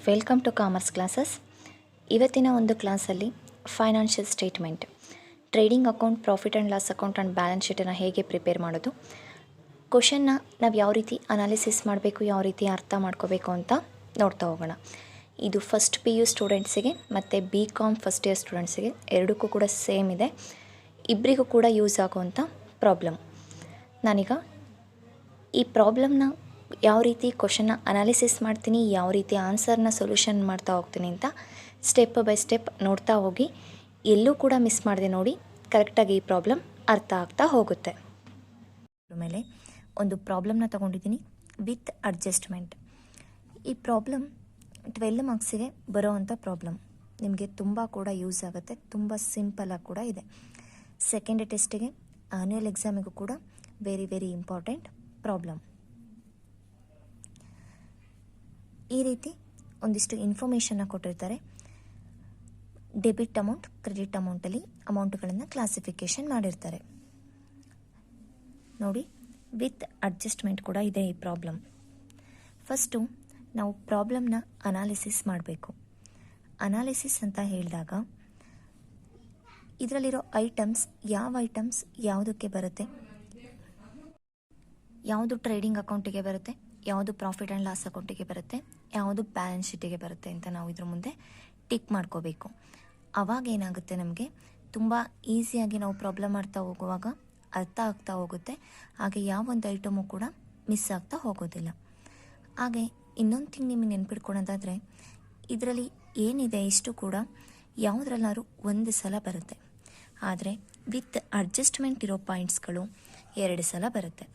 Welcome to commerce classes. ಇವತ್ತಿನ ಒಂದು ಕ್ಲಾಸಲ್ಲಿ financial statement, trading account, profit and loss account and balance ಶೀಟನ್ನು ಹೇಗೆ ಪ್ರಿಪೇರ್ ಮಾಡೋದು, ಕ್ವಶನ್ನ ನಾವು ಯಾವ ರೀತಿ ಅನಾಲಿಸಿಸ್ ಮಾಡಬೇಕು, ಯಾವ ರೀತಿ ಅರ್ಥ ಮಾಡ್ಕೋಬೇಕು ಅಂತ ನೋಡ್ತಾ ಹೋಗೋಣ. ಇದು ಫಸ್ಟ್ PU ಸ್ಟೂಡೆಂಟ್ಸಿಗೆ ಮತ್ತು BCom ಫಸ್ಟ್ ಇಯರ್ ಸ್ಟೂಡೆಂಟ್ಸಿಗೆ ಎರಡಕ್ಕೂ ಕೂಡ ಸೇಮ್ ಇದೆ. ಇಬ್ಬರಿಗೂ ಕೂಡ ಯೂಸ್ ಆಗುವಂಥ ಪ್ರಾಬ್ಲಮ್. ನಾನೀಗ ಈ ಪ್ರಾಬ್ಲಮ್ನ ಯಾವ ರೀತಿ ಕ್ವಶನ್ನ ಅನಾಲಿಸಿಸ್ ಮಾಡ್ತೀನಿ, ಯಾವ ರೀತಿ ಆನ್ಸರ್ನ ಸೊಲ್ಯೂಷನ್ ಮಾಡ್ತಾ ಹೋಗ್ತೀನಿ ಅಂತ ಸ್ಟೆಪ್ ಬೈ ಸ್ಟೆಪ್ ನೋಡ್ತಾ ಹೋಗಿ, ಎಲ್ಲೂ ಕೂಡ ಮಿಸ್ ಮಾಡಿದೆ ನೋಡಿ, ಕರೆಕ್ಟಾಗಿ ಈ ಪ್ರಾಬ್ಲಮ್ ಅರ್ಥ ಆಗ್ತಾ ಹೋಗುತ್ತೆ. ಮೇಲೆ ಒಂದು ಪ್ರಾಬ್ಲಮ್ನ ತೊಗೊಂಡಿದ್ದೀನಿ ವಿತ್ ಅಡ್ಜಸ್ಟ್ಮೆಂಟ್. ಈ ಪ್ರಾಬ್ಲಮ್ 12 ಮಾರ್ಕ್ಸಿಗೆ ಬರೋವಂಥ ಪ್ರಾಬ್ಲಮ್. ನಿಮಗೆ ತುಂಬ ಕೂಡ ಯೂಸ್ ಆಗುತ್ತೆ, ತುಂಬ ಸಿಂಪಲಾಗಿ ಕೂಡ ಇದೆ. ಸೆಕೆಂಡ್ ಟೆಸ್ಟಿಗೆ, ಆನ್ಯುವಲ್ ಎಕ್ಸಾಮಿಗೂ ಕೂಡ ವೆರಿ ಇಂಪಾರ್ಟೆಂಟ್ ಪ್ರಾಬ್ಲಮ್. ಈ ರೀತಿ ಒಂದಿಷ್ಟು ಇನ್ಫಾರ್ಮೇಷನ್ನ ಕೊಟ್ಟಿರ್ತಾರೆ. ಡೆಬಿಟ್ ಅಮೌಂಟ್, ಕ್ರೆಡಿಟ್ ಅಮೌಂಟಲ್ಲಿ ಅಮೌಂಟ್ಗಳನ್ನು ಕ್ಲಾಸಿಫಿಕೇಷನ್ ಮಾಡಿರ್ತಾರೆ ನೋಡಿ. ವಿತ್ ಅಡ್ಜಸ್ಟ್ಮೆಂಟ್ ಕೂಡ ಇದೆ ಈ ಪ್ರಾಬ್ಲಮ್. ಫಸ್ಟು ನಾವು ಪ್ರಾಬ್ಲಮ್ನ ಅನಾಲಿಸಿಸ್ ಮಾಡಬೇಕು. ಅನಾಲಿಸಿಸ್ ಅಂತ ಹೇಳಿದಾಗ ಇದರಲ್ಲಿರೋ ಐಟಮ್ಸ್, ಯಾವ ಐಟಮ್ಸ್ ಯಾವುದಕ್ಕೆ ಬರುತ್ತೆ, ಯಾವುದು ಟ್ರೇಡಿಂಗ್ ಅಕೌಂಟಿಗೆ ಬರುತ್ತೆ, ಯಾವುದು ಪ್ರಾಫಿಟ್ ಆ್ಯಂಡ್ ಲಾಸ್ ಅಕೌಂಟಿಗೆ ಬರುತ್ತೆ, ಯಾವುದು ಬ್ಯಾಲೆನ್ಸ್ ಶೀಟಿಗೆ ಬರುತ್ತೆ ಅಂತ ನಾವು ಇದ್ರ ಮುಂದೆ ಟಿಕ್ ಮಾಡ್ಕೋಬೇಕು. ಅವಾಗ ಏನಾಗುತ್ತೆ, ನಮಗೆ ತುಂಬ ಈಸಿಯಾಗಿ ನಾವು ಪ್ರಾಬ್ಲಮ್ ಮಾಡ್ತಾ ಹೋಗುವಾಗ ಅರ್ಥ ಆಗ್ತಾ ಹೋಗುತ್ತೆ. ಹಾಗೆ ಯಾವೊಂದು ಐಟಮು ಕೂಡ ಮಿಸ್ ಆಗ್ತಾ ಹೋಗೋದಿಲ್ಲ. ಹಾಗೆ ಇನ್ನೊಂದು ಥಿಂಗ್ ನಿಮಗೆ ನೆನ್ಪಿಟ್ಕೊಳ್ಳೋದಾದರೆ, ಇದರಲ್ಲಿ ಏನಿದೆ ಇಷ್ಟು ಕೂಡ ಯಾವುದ್ರಲ್ಲಾದ್ರೂ ಒಂದು ಸಲ ಬರುತ್ತೆ. ಆದರೆ ವಿತ್ ಅಡ್ಜಸ್ಟ್ಮೆಂಟ್ ಇರೋ ಪಾಯಿಂಟ್ಸ್ಗಳು 2 ಸಲ ಬರುತ್ತೆ.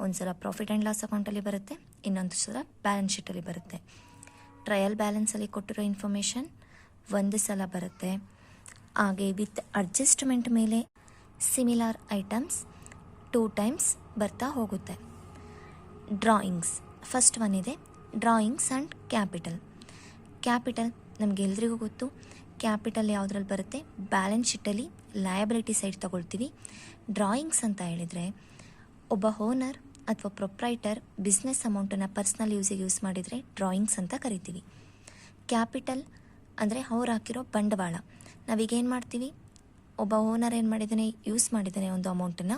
ಒಂದು ಸಲ ಪ್ರಾಫಿಟ್ ಆ್ಯಂಡ್ ಲಾಸ್ ಅಕೌಂಟಲ್ಲಿ ಬರುತ್ತೆ, ಇನ್ನೊಂದು ಸಲ ಬ್ಯಾಲೆನ್ಸ್ ಶೀಟಲ್ಲಿ ಬರುತ್ತೆ. ಟ್ರಯಲ್ ಬ್ಯಾಲೆನ್ಸಲ್ಲಿ ಕೊಟ್ಟಿರೋ ಇನ್ಫಾರ್ಮೇಷನ್ 1 ಸಲ ಬರುತ್ತೆ. ಹಾಗೆ ವಿತ್ ಅಡ್ಜಸ್ಟ್ಮೆಂಟ್ ಮೇಲೆ ಸಿಮಿಲರ್ ಐಟಮ್ಸ್ 2 ಟೈಮ್ಸ್ ಬರ್ತಾ ಹೋಗುತ್ತೆ. ಡ್ರಾಯಿಂಗ್ಸ್ ಫಸ್ಟ್ ಒನ್ ಇದೆ, ಡ್ರಾಯಿಂಗ್ಸ್ ಆ್ಯಂಡ್ ಕ್ಯಾಪಿಟಲ್. ಕ್ಯಾಪಿಟಲ್ ನಮಗೆ ಎಲ್ರಿಗೂ ಗೊತ್ತು. ಕ್ಯಾಪಿಟಲ್ ಯಾವುದ್ರಲ್ಲಿ ಬರುತ್ತೆ, ಬ್ಯಾಲೆನ್ಸ್ ಶೀಟಲ್ಲಿ ಲಯಬಿಲಿಟಿ ಸೈಡ್ ತಗೊಳ್ತೀವಿ. ಡ್ರಾಯಿಂಗ್ಸ್ ಅಂತ ಹೇಳಿದರೆ ಒಬ್ಬ ಓನರ್ ಅಥವಾ ಪ್ರೊಪ್ರೈಟರ್ ಬಿಸ್ನೆಸ್ ಅಮೌಂಟನ್ನು ಪರ್ಸ್ನಲ್ ಯೂಸಿಗೆ ಯೂಸ್ ಮಾಡಿದರೆ ಡ್ರಾಯಿಂಗ್ಸ್ ಅಂತ ಕರಿತೀವಿ. ಕ್ಯಾಪಿಟಲ್ ಅಂದರೆ ಅವ್ರು ಹಾಕಿರೋ ಬಂಡವಾಳ. ನಾವೀಗೇನು ಮಾಡ್ತೀವಿ, ಒಬ್ಬ ಓನರ್ ಏನು ಮಾಡಿದ್ದಾನೆ, ಯೂಸ್ ಮಾಡಿದ್ದಾನೆ ಒಂದು ಅಮೌಂಟನ್ನು,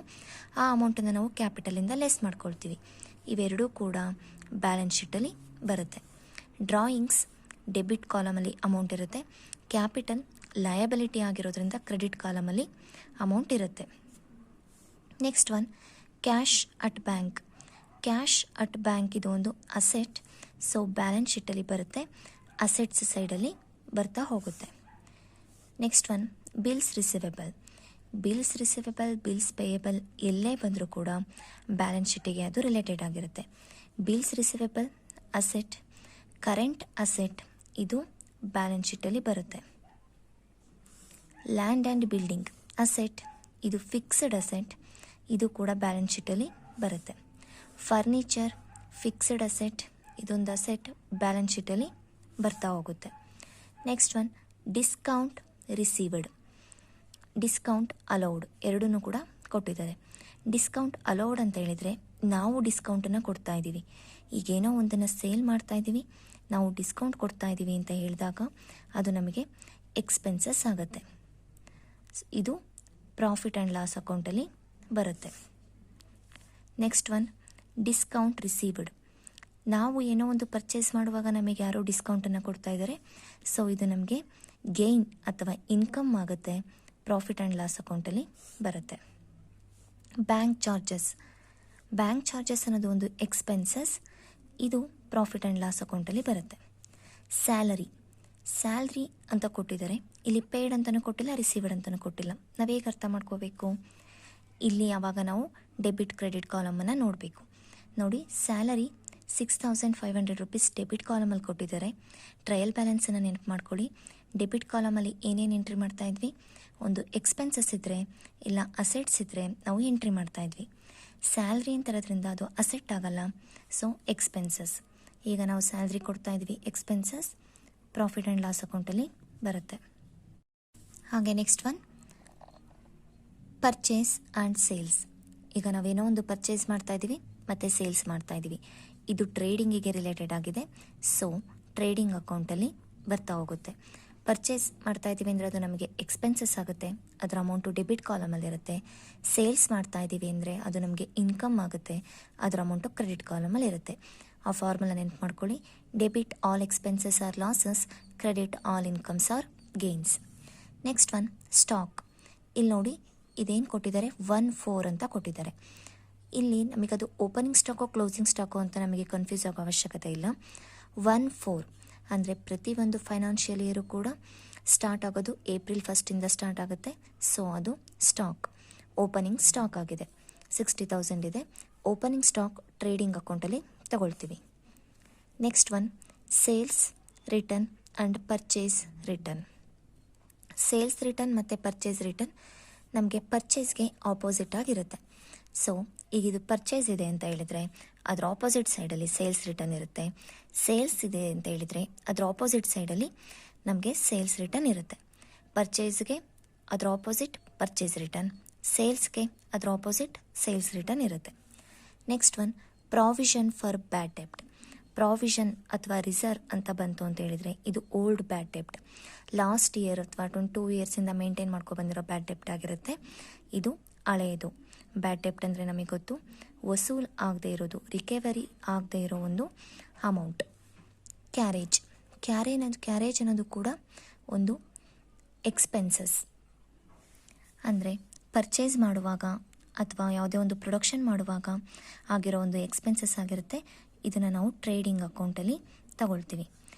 ಆ ಅಮೌಂಟನ್ನು ನಾವು ಕ್ಯಾಪಿಟಲಿಂದ ಲೆಸ್ ಮಾಡ್ಕೊಳ್ತೀವಿ. ಇವೆರಡೂ ಕೂಡ ಬ್ಯಾಲೆನ್ಸ್ ಶೀಟಲ್ಲಿ ಬರುತ್ತೆ. ಡ್ರಾಯಿಂಗ್ಸ್ ಡೆಬಿಟ್ ಕಾಲಮಲ್ಲಿ ಅಮೌಂಟ್ ಇರುತ್ತೆ, ಕ್ಯಾಪಿಟಲ್ ಲಯಬಿಲಿಟಿ ಆಗಿರೋದ್ರಿಂದ ಕ್ರೆಡಿಟ್ ಕಾಲಮಲ್ಲಿ ಅಮೌಂಟ್ ಇರುತ್ತೆ. Next one cash at bank. Cash at bank ಇದು ಒಂದು ಅಸೆಟ್, ಸೊ ಬ್ಯಾಲೆನ್ಸ್ ಶೀಟಲ್ಲಿ ಬರುತ್ತೆ, ಅಸೆಟ್ಸ್ ಸೈಡಲ್ಲಿ ಬರ್ತಾ ಹೋಗುತ್ತೆ. Next one bills receivable. Bills receivable, bills payable ಎಲ್ಲೇ ಬಂದರೂ ಕೂಡ ಬ್ಯಾಲೆನ್ಸ್ ಶೀಟಿಗೆ ಅದು ರಿಲೇಟೆಡ್ ಆಗಿರುತ್ತೆ. Bills receivable asset, current asset ಇದು ಬ್ಯಾಲೆನ್ಸ್ ಶೀಟಲ್ಲಿ ಬರುತ್ತೆ. ಲ್ಯಾಂಡ್ ಆ್ಯಂಡ್ ಬಿಲ್ಡಿಂಗ್ ಅಸೆಟ್, ಇದು ಫಿಕ್ಸ್ಡ್ ಅಸೆಟ್, ಇದು ಕೂಡ ಬ್ಯಾಲೆನ್ಸ್ ಶೀಟಲ್ಲಿ ಬರುತ್ತೆ. ಫರ್ನಿಚರ್ ಫಿಕ್ಸ್ಡ್ ಅಸೆಟ್, ಇದೊಂದು ಅಸೆಟ್ ಬ್ಯಾಲೆನ್ಸ್ ಶೀಟಲ್ಲಿ ಬರ್ತಾ ಹೋಗುತ್ತೆ. Next one discount received. Discount allowed ಎರಡೂ ಕೂಡ ಕೊಟ್ಟಿದ್ದಾರೆ. ಡಿಸ್ಕೌಂಟ್ ಅಲೌಡ್ ಅಂತ ಹೇಳಿದರೆ ನಾವು ಡಿಸ್ಕೌಂಟನ್ನು ಕೊಡ್ತಾ ಇದ್ದೀವಿ. ಈಗೇನೋ ಒಂದನ್ನು ಸೇಲ್ ಮಾಡ್ತಾ ಇದ್ದೀವಿ, ನಾವು ಡಿಸ್ಕೌಂಟ್ ಕೊಡ್ತಾ ಇದ್ದೀವಿ ಅಂತ ಹೇಳಿದಾಗ ಅದು ನಮಗೆ ಎಕ್ಸ್ಪೆನ್ಸಸ್ ಆಗುತ್ತೆ. ಇದು ಪ್ರಾಫಿಟ್ ಆ್ಯಂಡ್ ಲಾಸ್ ಅಕೌಂಟಲ್ಲಿ ಬರುತ್ತೆ. Next one discount received. ನಾವು ಏನೋ ಒಂದು ಪರ್ಚೇಸ್ ಮಾಡುವಾಗ ನಮಗೆ ಯಾರೋ ಡಿಸ್ಕೌಂಟನ್ನು ಕೊಡ್ತಾ ಇದ್ದಾರೆ, ಸೊ ಇದು ನಮಗೆ ಗೇನ್ ಅಥವಾ ಇನ್ಕಮ್ ಆಗುತ್ತೆ, ಪ್ರಾಫಿಟ್ ಆ್ಯಂಡ್ ಲಾಸ್ ಅಕೌಂಟಲ್ಲಿ ಬರುತ್ತೆ. Bank charges. ಬ್ಯಾಂಕ್ ಚಾರ್ಜಸ್ ಅನ್ನೋದು ಒಂದು ಎಕ್ಸ್ಪೆನ್ಸಸ್, ಇದು ಪ್ರಾಫಿಟ್ ಆ್ಯಂಡ್ ಲಾಸ್ ಅಕೌಂಟಲ್ಲಿ ಬರುತ್ತೆ. ಸ್ಯಾಲರಿ. ಸ್ಯಾಲ್ರಿ ಅಂತ ಕೊಟ್ಟಿದ್ದಾರೆ, ಇಲ್ಲಿ ಪೇಯ್ಡ್ ಅಂತಲೂ ಕೊಟ್ಟಿಲ್ಲ, ರಿಸೀವ್ಡ್ ಅಂತಲೂ ಕೊಟ್ಟಿಲ್ಲ. ನಾವು ಹೇಗೆ ಅರ್ಥ ಮಾಡ್ಕೋಬೇಕು, ಇಲ್ಲಿ ಯಾವಾಗ ನಾವು ಡೆಬಿಟ್ ಕ್ರೆಡಿಟ್ ಕಾಲಮನ್ನು ನೋಡಬೇಕು. ನೋಡಿ, ಸ್ಯಾಲರಿ 6500 ರುಪೀಸ್ ಡೆಬಿಟ್ ಕಾಲಮಲ್ಲಿ ಕೊಟ್ಟಿದ್ದಾರೆ. ಟ್ರಯಲ್ ಬ್ಯಾಲೆನ್ಸನ್ನು ನೆನಪು ಮಾಡ್ಕೊಳ್ಳಿ. ಡೆಬಿಟ್ ಕಾಲಮಲ್ಲಿ ಏನೇನು ಎಂಟ್ರಿ ಮಾಡ್ತಾ ಇದ್ವಿ, ಒಂದು ಎಕ್ಸ್ಪೆನ್ಸಸ್ ಇದ್ದರೆ ಇಲ್ಲ ಅಸೆಟ್ಸ್ ಇದ್ದರೆ ನಾವು ಎಂಟ್ರಿ ಮಾಡ್ತಾ ಇದ್ವಿ. ಸ್ಯಾಲ್ರಿ ಅಂತ ಇರೋದ್ರಿಂದ ಅದು ಅಸೆಟ್ ಆಗಲ್ಲ, ಸೊ ಎಕ್ಸ್ಪೆನ್ಸಸ್. ಈಗ ನಾವು ಸ್ಯಾಲ್ರಿ ಕೊಡ್ತಾ ಇದ್ವಿ, ಎಕ್ಸ್ಪೆನ್ಸಸ್ ಪ್ರಾಫಿಟ್ ಆ್ಯಂಡ್ ಲಾಸ್ ಅಕೌಂಟಲ್ಲಿ ಬರುತ್ತೆ. ಹಾಗೆ next one purchase and sales. ಈಗ ನಾವೇನೋ ಒಂದು ಪರ್ಚೇಸ್ ಮಾಡ್ತಾ ಇದ್ದೀವಿ ಮತ್ತು ಸೇಲ್ಸ್ ಮಾಡ್ತಾ ಇದ್ದೀವಿ, ಇದು ಟ್ರೇಡಿಂಗಿಗೆ ರಿಲೇಟೆಡ್ ಆಗಿದೆ, ಸೊ ಟ್ರೇಡಿಂಗ್ ಅಕೌಂಟಲ್ಲಿ ಬರ್ತಾ ಹೋಗುತ್ತೆ. ಪರ್ಚೇಸ್ ಮಾಡ್ತಾ ಇದ್ದೀವಿ ಅಂದರೆ ಅದು ನಮಗೆ ಎಕ್ಸ್ಪೆನ್ಸಸ್ ಆಗುತ್ತೆ, ಅದರ ಅಮೌಂಟು ಡೆಬಿಟ್ ಕಾಲಮಲ್ಲಿರುತ್ತೆ. ಸೇಲ್ಸ್ ಮಾಡ್ತಾ ಇದ್ದೀವಿ ಅಂದರೆ ಅದು ನಮಗೆ ಇನ್ಕಮ್ ಆಗುತ್ತೆ, ಅದರ ಅಮೌಂಟು ಕ್ರೆಡಿಟ್ ಕಾಲಮಲ್ಲಿರುತ್ತೆ. ಆ ಫಾರ್ಮುಲಾ ನೆನ್ಪು ಮಾಡ್ಕೊಳ್ಳಿ. Debit all expenses or losses, credit all incomes or gains. Next one stock. ಇಲ್ಲಿ ನೋಡಿ ಇದೇನು ಕೊಟ್ಟಿದ್ದಾರೆ, 1-4 ಅಂತ ಕೊಟ್ಟಿದ್ದಾರೆ. ಇಲ್ಲಿ ನಮಗದು ಓಪನಿಂಗ್ ಸ್ಟಾಕೋ ಕ್ಲೋಸಿಂಗ್ ಸ್ಟಾಕೋ ಅಂತ ನಮಗೆ ಕನ್ಫ್ಯೂಸ್ ಆಗೋ ಅವಶ್ಯಕತೆ ಇಲ್ಲ. 1-4 ಅಂದರೆ ಪ್ರತಿಯೊಂದು ಫೈನಾನ್ಷಿಯಲ್ ಇಯರು ಕೂಡ ಸ್ಟಾರ್ಟ್ ಆಗೋದು ಏಪ್ರಿಲ್ 1 ಸ್ಟಾರ್ಟ್ ಆಗುತ್ತೆ. ಸೊ ಅದು ಸ್ಟಾಕ್, ಓಪನಿಂಗ್ ಸ್ಟಾಕ್ ಆಗಿದೆ. 60,000 ಇದೆ. ಓಪನಿಂಗ್ ಸ್ಟಾಕ್ ಟ್ರೇಡಿಂಗ್ ಅಕೌಂಟಲ್ಲಿ ತಗೊಳ್ತೀವಿ. Next one sales written and purchase return. Sales return ಮತ್ತು ಪರ್ಚೇಸ್ ರಿಟರ್ನ್ ನಮಗೆ ಪರ್ಚೇಸ್ಗೆ ಆಪೋಸಿಟ್ ಆಗಿರುತ್ತೆ. ಸೊ ಈಗ ಇದು ಪರ್ಚೇಸ್ ಇದೆ ಅಂತ ಹೇಳಿದರೆ ಅದರ ಆಪೋಸಿಟ್ ಸೈಡಲ್ಲಿ ಸೇಲ್ಸ್ ರಿಟರ್ನ್ ಇರುತ್ತೆ. ಸೇಲ್ಸ್ ಇದೆ ಅಂತ ಹೇಳಿದರೆ ಅದರ ಆಪೋಸಿಟ್ ಸೈಡಲ್ಲಿ ನಮಗೆ ಸೇಲ್ಸ್ ರಿಟರ್ನ್ ಇರುತ್ತೆ. ಪರ್ಚೇಸ್ಗೆ ಅದರ ಆಪೋಸಿಟ್ ಪರ್ಚೇಸ್ ರಿಟರ್ನ್, ಸೇಲ್ಸ್ಗೆ ಅದರ ಆಪೋಸಿಟ್ ಸೇಲ್ಸ್ ರಿಟರ್ನ್ ಇರುತ್ತೆ. ನೆಕ್ಸ್ಟ್ ಒನ್ ಪ್ರಾವಿಷನ್ ಫಾರ್ ಬ್ಯಾಡ್ ಡೆಬ್ಟ್. ಪ್ರಾವಿಷನ್ ಅಥವಾ ರಿಸರ್ವ್ ಅಂತ ಬಂತು ಅಂತ ಹೇಳಿದರೆ ಇದು ಓಲ್ಡ್ ಬ್ಯಾಡ್ ಡೆಬ್ಟ್, ಲಾಸ್ಟ್ ಇಯರ್ ಅಥವಾ 2 ಇಯರ್ಸಿಂದ ಮೇಂಟೈನ್ ಮಾಡ್ಕೊ ಬಂದಿರೋ ಬ್ಯಾಡ್ ಡೆಬ್ಟ್ ಆಗಿರುತ್ತೆ. ಇದು ಹಳೆಯದು. ಬ್ಯಾಡ್ ಡೆಬ್ಟ್ ಅಂದರೆ ನಮಗೆ ಗೊತ್ತು, ವಸೂಲ್ ಆಗದೆ ಇರೋದು, ರಿಕವರಿ ಆಗದೆ ಇರೋ ಒಂದು ಅಮೌಂಟ್. ಕ್ಯಾರೇಜ್ ಅನ್ನೋದು ಕೂಡ ಒಂದು ಎಕ್ಸ್ಪೆನ್ಸಸ್. ಅಂದರೆ ಪರ್ಚೇಸ್ ಮಾಡುವಾಗ ಅಥವಾ ಯಾವುದೇ ಒಂದು ಪ್ರೊಡಕ್ಷನ್ ಮಾಡುವಾಗ ಆಗಿರೋ ಒಂದು ಎಕ್ಸ್ಪೆನ್ಸಸ್ ಆಗಿರುತ್ತೆ. ಇದನ್ನು ನಾವು ಟ್ರೇಡಿಂಗ್ ಅಕೌಂಟಲ್ಲಿ ತಗೊಳ್ತೀವಿ.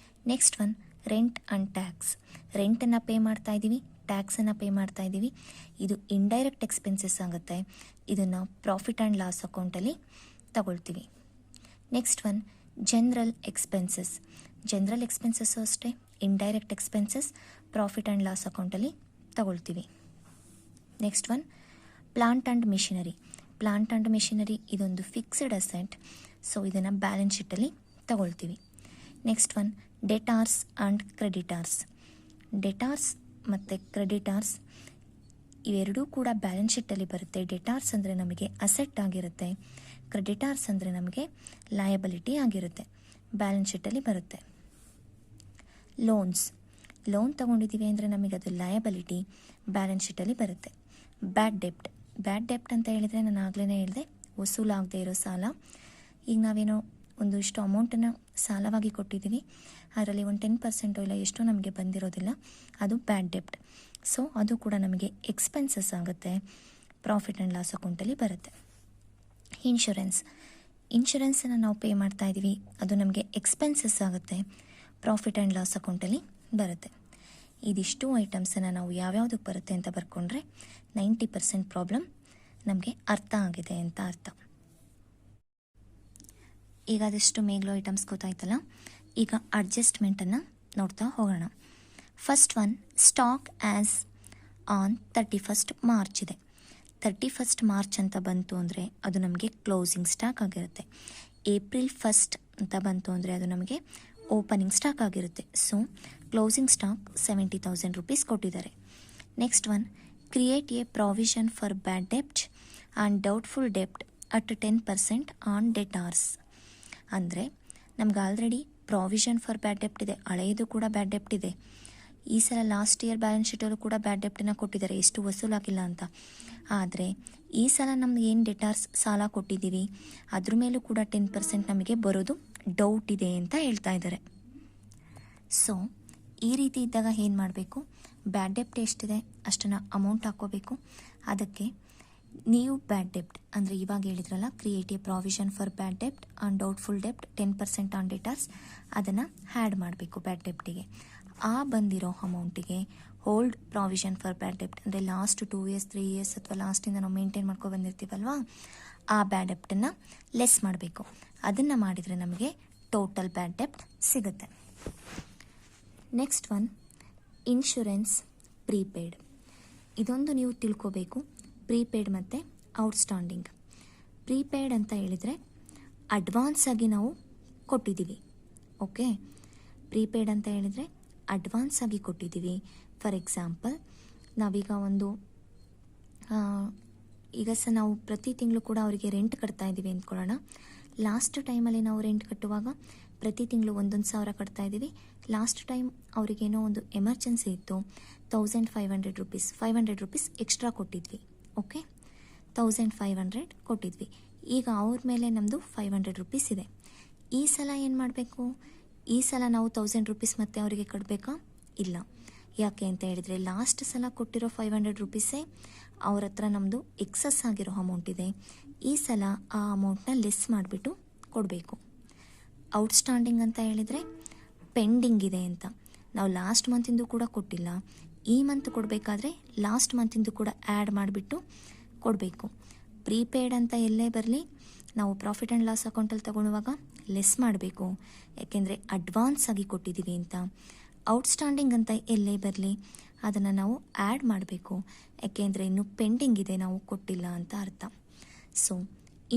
Next one rent and tax. ರೆಂಟನ್ನು ಪೇ ಮಾಡ್ತಾ ಇದ್ದೀವಿ, ಟ್ಯಾಕ್ಸನ್ನು ಪೇ ಮಾಡ್ತಾ ಇದ್ದೀವಿ. ಇದು ಇಂಡೈರೆಕ್ಟ್ ಎಕ್ಸ್ಪೆನ್ಸಸ್ ಆಗುತ್ತೆ. ಇದನ್ನು ಪ್ರಾಫಿಟ್ ಆ್ಯಂಡ್ ಲಾಸ್ ಅಕೌಂಟಲ್ಲಿ ತಗೊಳ್ತೀವಿ. Next one general expenses. General expenses ಅಷ್ಟೇ indirect expenses, profit and loss ಅಕೌಂಟಲ್ಲಿ ತಗೊಳ್ತೀವಿ. Next one plant and machinery. Plant and machinery ಇದೊಂದು ಫಿಕ್ಸ್ಡ್ ಅಸೆಟ್. ಸೊ ಇದನ್ನು ಬ್ಯಾಲೆನ್ಸ್ ಶೀಟಲ್ಲಿ ತಗೊಳ್ತೀವಿ. Next one debtors and creditors. Debtors ಮತ್ತು ಕ್ರೆಡಿಟಾರ್ಸ್ ಇವೆರಡೂ ಕೂಡ ಬ್ಯಾಲೆನ್ಸ್ ಶೀಟಲ್ಲಿ ಬರುತ್ತೆ. ಡೆಟಾರ್ಸ್ ಅಂದರೆ ನಮಗೆ ಅಸೆಟ್ ಆಗಿರುತ್ತೆ, ಕ್ರೆಡಿಟಾರ್ಸ್ ಅಂದರೆ ನಮಗೆ ಲಯಬಿಲಿಟಿ ಆಗಿರುತ್ತೆ, ಬ್ಯಾಲೆನ್ಸ್ ಶೀಟಲ್ಲಿ ಬರುತ್ತೆ. ಲೋನ್ ತೊಗೊಂಡಿದ್ದೀವಿ ಅಂದರೆ ನಮಗೆ ಅದು ಲಯಬಿಲಿಟಿ, ಬ್ಯಾಲೆನ್ಸ್ ಶೀಟಲ್ಲಿ ಬರುತ್ತೆ. ಬ್ಯಾಡ್ ಡೆಬ್ಟ್ ಅಂತ ಹೇಳಿದರೆ ನಾನು ಆಗಲೇ ಹೇಳಿದೆ, ವಸೂಲಾಗದೇ ಇರೋ ಸಾಲ. ಈಗ ನಾವೇನೋ ಒಂದು ಇಷ್ಟು ಅಮೌಂಟನ್ನು ಸಾಲವಾಗಿ ಕೊಟ್ಟಿದ್ದೀವಿ, ಅದರಲ್ಲಿ ಒಂದು 10% ಇಲ್ಲ ಎಷ್ಟು ನಮಗೆ ಬಂದಿರೋದಿಲ್ಲ, ಅದು ಬ್ಯಾಡ್ ಡೆಬ್ಟ್. ಸೊ ಅದು ಕೂಡ ನಮಗೆ ಎಕ್ಸ್ಪೆನ್ಸಸ್ ಆಗುತ್ತೆ, ಪ್ರಾಫಿಟ್ ಆ್ಯಂಡ್ ಲಾಸ್ ಅಕೌಂಟಲ್ಲಿ ಬರುತ್ತೆ. ಇನ್ಶೂರೆನ್ಸನ್ನು ನಾವು ಪೇ ಮಾಡ್ತಾ ಇದ್ದೀವಿ, ಅದು ನಮಗೆ ಎಕ್ಸ್ಪೆನ್ಸಸ್ ಆಗುತ್ತೆ, ಪ್ರಾಫಿಟ್ ಆ್ಯಂಡ್ ಲಾಸ್ ಅಕೌಂಟಲ್ಲಿ ಬರುತ್ತೆ. ಇದಿಷ್ಟು ಐಟಮ್ಸನ್ನು ನಾವು ಯಾವ್ಯಾವುದಕ್ಕೆ ಬರುತ್ತೆ ಅಂತ ಬರ್ಕೊಂಡ್ರೆ 90% ಪ್ರಾಬ್ಲಮ್ ನಮಗೆ ಅರ್ಥ ಆಗಿದೆ ಅಂತ ಅರ್ಥ. ಈಗ ಅದೆಷ್ಟು ಮೇಗ್ಲೋ ಐಟಮ್ಸ್ ಗೊತ್ತಾಯ್ತಲ್ಲ. ಈಗ ಅಡ್ಜಸ್ಟ್ಮೆಂಟನ್ನು ನೋಡ್ತಾ ಹೋಗೋಣ. First one stock as on 31st March ಇದೆ. 31st ಮಾರ್ಚ್ ಅಂತ ಬಂತು ಅಂದರೆ ಅದು ನಮಗೆ ಕ್ಲೋಸಿಂಗ್ ಸ್ಟಾಕ್ ಆಗಿರುತ್ತೆ. ಏಪ್ರಿಲ್ 1 ಅಂತ ಬಂತು ಅಂದರೆ ಅದು ನಮಗೆ ಓಪನಿಂಗ್ ಸ್ಟಾಕ್ ಆಗಿರುತ್ತೆ. ಸೊ ಕ್ಲೋಸಿಂಗ್ ಸ್ಟಾಕ್ 70,000 ರೂಪೀಸ್ ಕೊಟ್ಟಿದ್ದಾರೆ. Next one create A provision for ಬ್ಯಾಡ್ ಡೆಬ್ಟ್ ಆ್ಯಂಡ್ ಡೌಟ್ಫುಲ್ ಡೆಬ್ಟ್ ಅಟ್ 10% ಆನ್ ಡೆಟಾರ್ಸ್. ಅಂದರೆ ನಮ್ಗೆ ಆಲ್ರೆಡಿ ಪ್ರಾವಿಷನ್ ಫಾರ್ ಬ್ಯಾಡ್ ಡೆಬ್ಟ್ ಇದೆ, ಹಳೆಯದು ಕೂಡ ಬ್ಯಾಡ್ ಡೆಬ್ಟ್ ಇದೆ. ಈ ಸಲ ಲಾಸ್ಟ್ ಇಯರ್ ಬ್ಯಾಲೆನ್ಸ್ ಶೀಟಲ್ಲೂ ಕೂಡ ಬ್ಯಾಡ್ ಡೆಬ್ಟನ್ನು ಕೊಟ್ಟಿದ್ದಾರೆ, ಎಷ್ಟು ವಸೂಲಾಗಿಲ್ಲ ಅಂತ. ಆದರೆ ಈ ಸಲ ನಮ್ಗೆ ಏನು ಡೆಟಾರ್ಸ್ ಸಾಲ ಕೊಟ್ಟಿದ್ದೀವಿ ಅದ್ರ ಮೇಲೂ ಕೂಡ 10% ನಮಗೆ ಬರೋದು ಡೌಟ್ ಇದೆ ಅಂತ ಹೇಳ್ತಾ ಇದ್ದಾರೆ. ಸೊ ಈ ರೀತಿ ಇದ್ದಾಗ ಏನು ಮಾಡಬೇಕು, ಬ್ಯಾಡ್ ಡೆಬ್ಟ್ ಎಷ್ಟಿದೆ ಅಷ್ಟನ್ನು ಅಮೌಂಟ್ ಹಾಕ್ಕೋಬೇಕು. ಅದಕ್ಕೆ ನೀವು ಬ್ಯಾಡ್ ಡೆಬ್ಟ್ ಅಂದರೆ ಇವಾಗ ಹೇಳಿದ್ರಲ್ಲ, ಕ್ರಿಯೇಟ್ ಎ ಪ್ರಾವಿಷನ್ ಫಾರ್ ಬ್ಯಾಡ್ ಡೆಬ್ಟ್ ಆನ್ ಡೌಟ್ಫುಲ್ ಡೆಬ್ಟ್ 10% ಆನ್ ಡೆಟಾರ್ಸ್, ಅದನ್ನು ಹ್ಯಾಡ್ ಮಾಡಬೇಕು ಬ್ಯಾಡ್ ಡೆಬ್ಟಿಗೆ. ಆ ಬಂದಿರೋ ಅಮೌಂಟಿಗೆ ಹೋಲ್ಡ್ ಪ್ರಾವಿಷನ್ ಫಾರ್ ಬ್ಯಾಡ್ ಡೆಬ್ಟ್ ಅಂದರೆ ಲಾಸ್ಟ್ 2 ಇಯರ್ಸ್ 3 ಇಯರ್ಸ್ ಅಥವಾ ಲಾಸ್ಟಿಂದ ನಾವು ಮೇಂಟೈನ್ ಮಾಡ್ಕೊ ಬಂದಿರ್ತೀವಲ್ವಾ, ಆ ಬ್ಯಾಡ್ ಡೆಬ್ಟನ್ನು ಲೆಸ್ ಮಾಡಬೇಕು. ಅದನ್ನು ಮಾಡಿದರೆ ನಮಗೆ ಟೋಟಲ್ ಬ್ಯಾಡ್ ಡೆಬ್ಟ್ ಸಿಗುತ್ತೆ. Next one insurance prepaid. ಇದೊಂದು ನೀವು ತಿಳ್ಕೋಬೇಕು, ಪ್ರೀಪೇಯ್ಡ್ ಮತ್ತು ಔಟ್ಸ್ಟ್ಯಾಂಡಿಂಗ್. ಪ್ರೀಪೇಯ್ಡ್ ಅಂತ ಹೇಳಿದರೆ ಅಡ್ವಾನ್ಸ್ ಆಗಿ ನಾವು ಕೊಟ್ಟಿದ್ದೀವಿ. ಓಕೆ, ಪ್ರೀಪೇಯ್ಡ್ ಅಂತ ಹೇಳಿದರೆ ಅಡ್ವಾನ್ಸ್ ಆಗಿ ಕೊಟ್ಟಿದ್ದೀವಿ. ಫಾರ್ ಎಕ್ಸಾಂಪಲ್ ನಾವೀಗ ಒಂದು ಈಗ ನಾವು ಪ್ರತಿ ತಿಂಗಳು ಕೂಡ ಅವರಿಗೆ ರೆಂಟ್ ಕಟ್ತಾ ಇದ್ದೀವಿ ಅಂದ್ಕೊಳ್ಳೋಣ. ಲಾಸ್ಟ್ ಟೈಮಲ್ಲಿ ನಾವು ರೆಂಟ್ ಕಟ್ಟುವಾಗ ಪ್ರತಿ ತಿಂಗಳು 1,000 ಕಟ್ತಾ ಇದ್ದೀವಿ. ಲಾಸ್ಟ್ ಟೈಮ್ ಅವರಿಗೇನೋ ಒಂದು ಎಮರ್ಜೆನ್ಸಿ ಇತ್ತು, 1,500 ರುಪೀಸ್, 500 ರುಪೀಸ್ ಎಕ್ಸ್ಟ್ರಾ ಕೊಟ್ಟಿದ್ವಿ. ಓಕೆ, 1,500 ಕೊಟ್ಟಿದ್ವಿ. ಈಗ ಅವ್ರ ಮೇಲೆ ನಮ್ಮದು 500 ರುಪೀಸ್ ಇದೆ. ಈ ಸಲ ಏನು ಮಾಡಬೇಕು? ಈ ಸಲ ನಾವು 1,000 ರುಪೀಸ್ ಮತ್ತೆ ಅವರಿಗೆ ಕಟ್ಟಬೇಕಾ? ಇಲ್ಲ. ಯಾಕೆ ಅಂತ ಹೇಳಿದರೆ ಲಾಸ್ಟ್ ಸಲ ಕೊಟ್ಟಿರೋ 500 ರುಪೀಸೇ ಅವ್ರ ಹತ್ರ ನಮ್ಮದು ಎಕ್ಸಸ್ ಆಗಿರೋ ಅಮೌಂಟ್ ಇದೆ. ಈ ಸಲ ಆ ಅಮೌಂಟ್ನ ಲೆಸ್ ಮಾಡಿಬಿಟ್ಟು ಕೊಡಬೇಕು. ಔಟ್ಸ್ಟ್ಯಾಂಡಿಂಗ್ ಅಂತ ಹೇಳಿದರೆ ಪೆಂಡಿಂಗ್ ಇದೆ ಅಂತ. ನಾವು ಲಾಸ್ಟ್ ಮಂತಿಂದು ಕೂಡ ಕೊಟ್ಟಿಲ್ಲ, ಈ ಮಂತ್ ಕೊಡಬೇಕಾದ್ರೆ ಲಾಸ್ಟ್ ಮಂತಿಂದು ಕೂಡ ಆ್ಯಡ್ ಮಾಡಿಬಿಟ್ಟು ಕೊಡಬೇಕು. ಪ್ರೀಪೇಯ್ಡ್ ಅಂತ ಎಲ್ಲೇ ಬರಲಿ, ನಾವು ಪ್ರಾಫಿಟ್ ಆ್ಯಂಡ್ ಲಾಸ್ ಅಕೌಂಟಲ್ಲಿ ತಗೊಳ್ಳುವಾಗ ಲೆಸ್ ಮಾಡಬೇಕು, ಯಾಕೆಂದರೆ ಅಡ್ವಾನ್ಸ್ ಆಗಿ ಕೊಟ್ಟಿದ್ದೀವಿ ಅಂತ. ಔಟ್ಸ್ಟ್ಯಾಂಡಿಂಗ್ ಅಂತ ಎಲ್ಲೇ ಬರಲಿ, ಅದನ್ನು ನಾವು ಆ್ಯಡ್ ಮಾಡಬೇಕು, ಯಾಕೆಂದರೆ ಇನ್ನೂ ಪೆಂಡಿಂಗ್ ಇದೆ, ನಾವು ಕೊಟ್ಟಿಲ್ಲ ಅಂತ ಅರ್ಥ. ಸೊ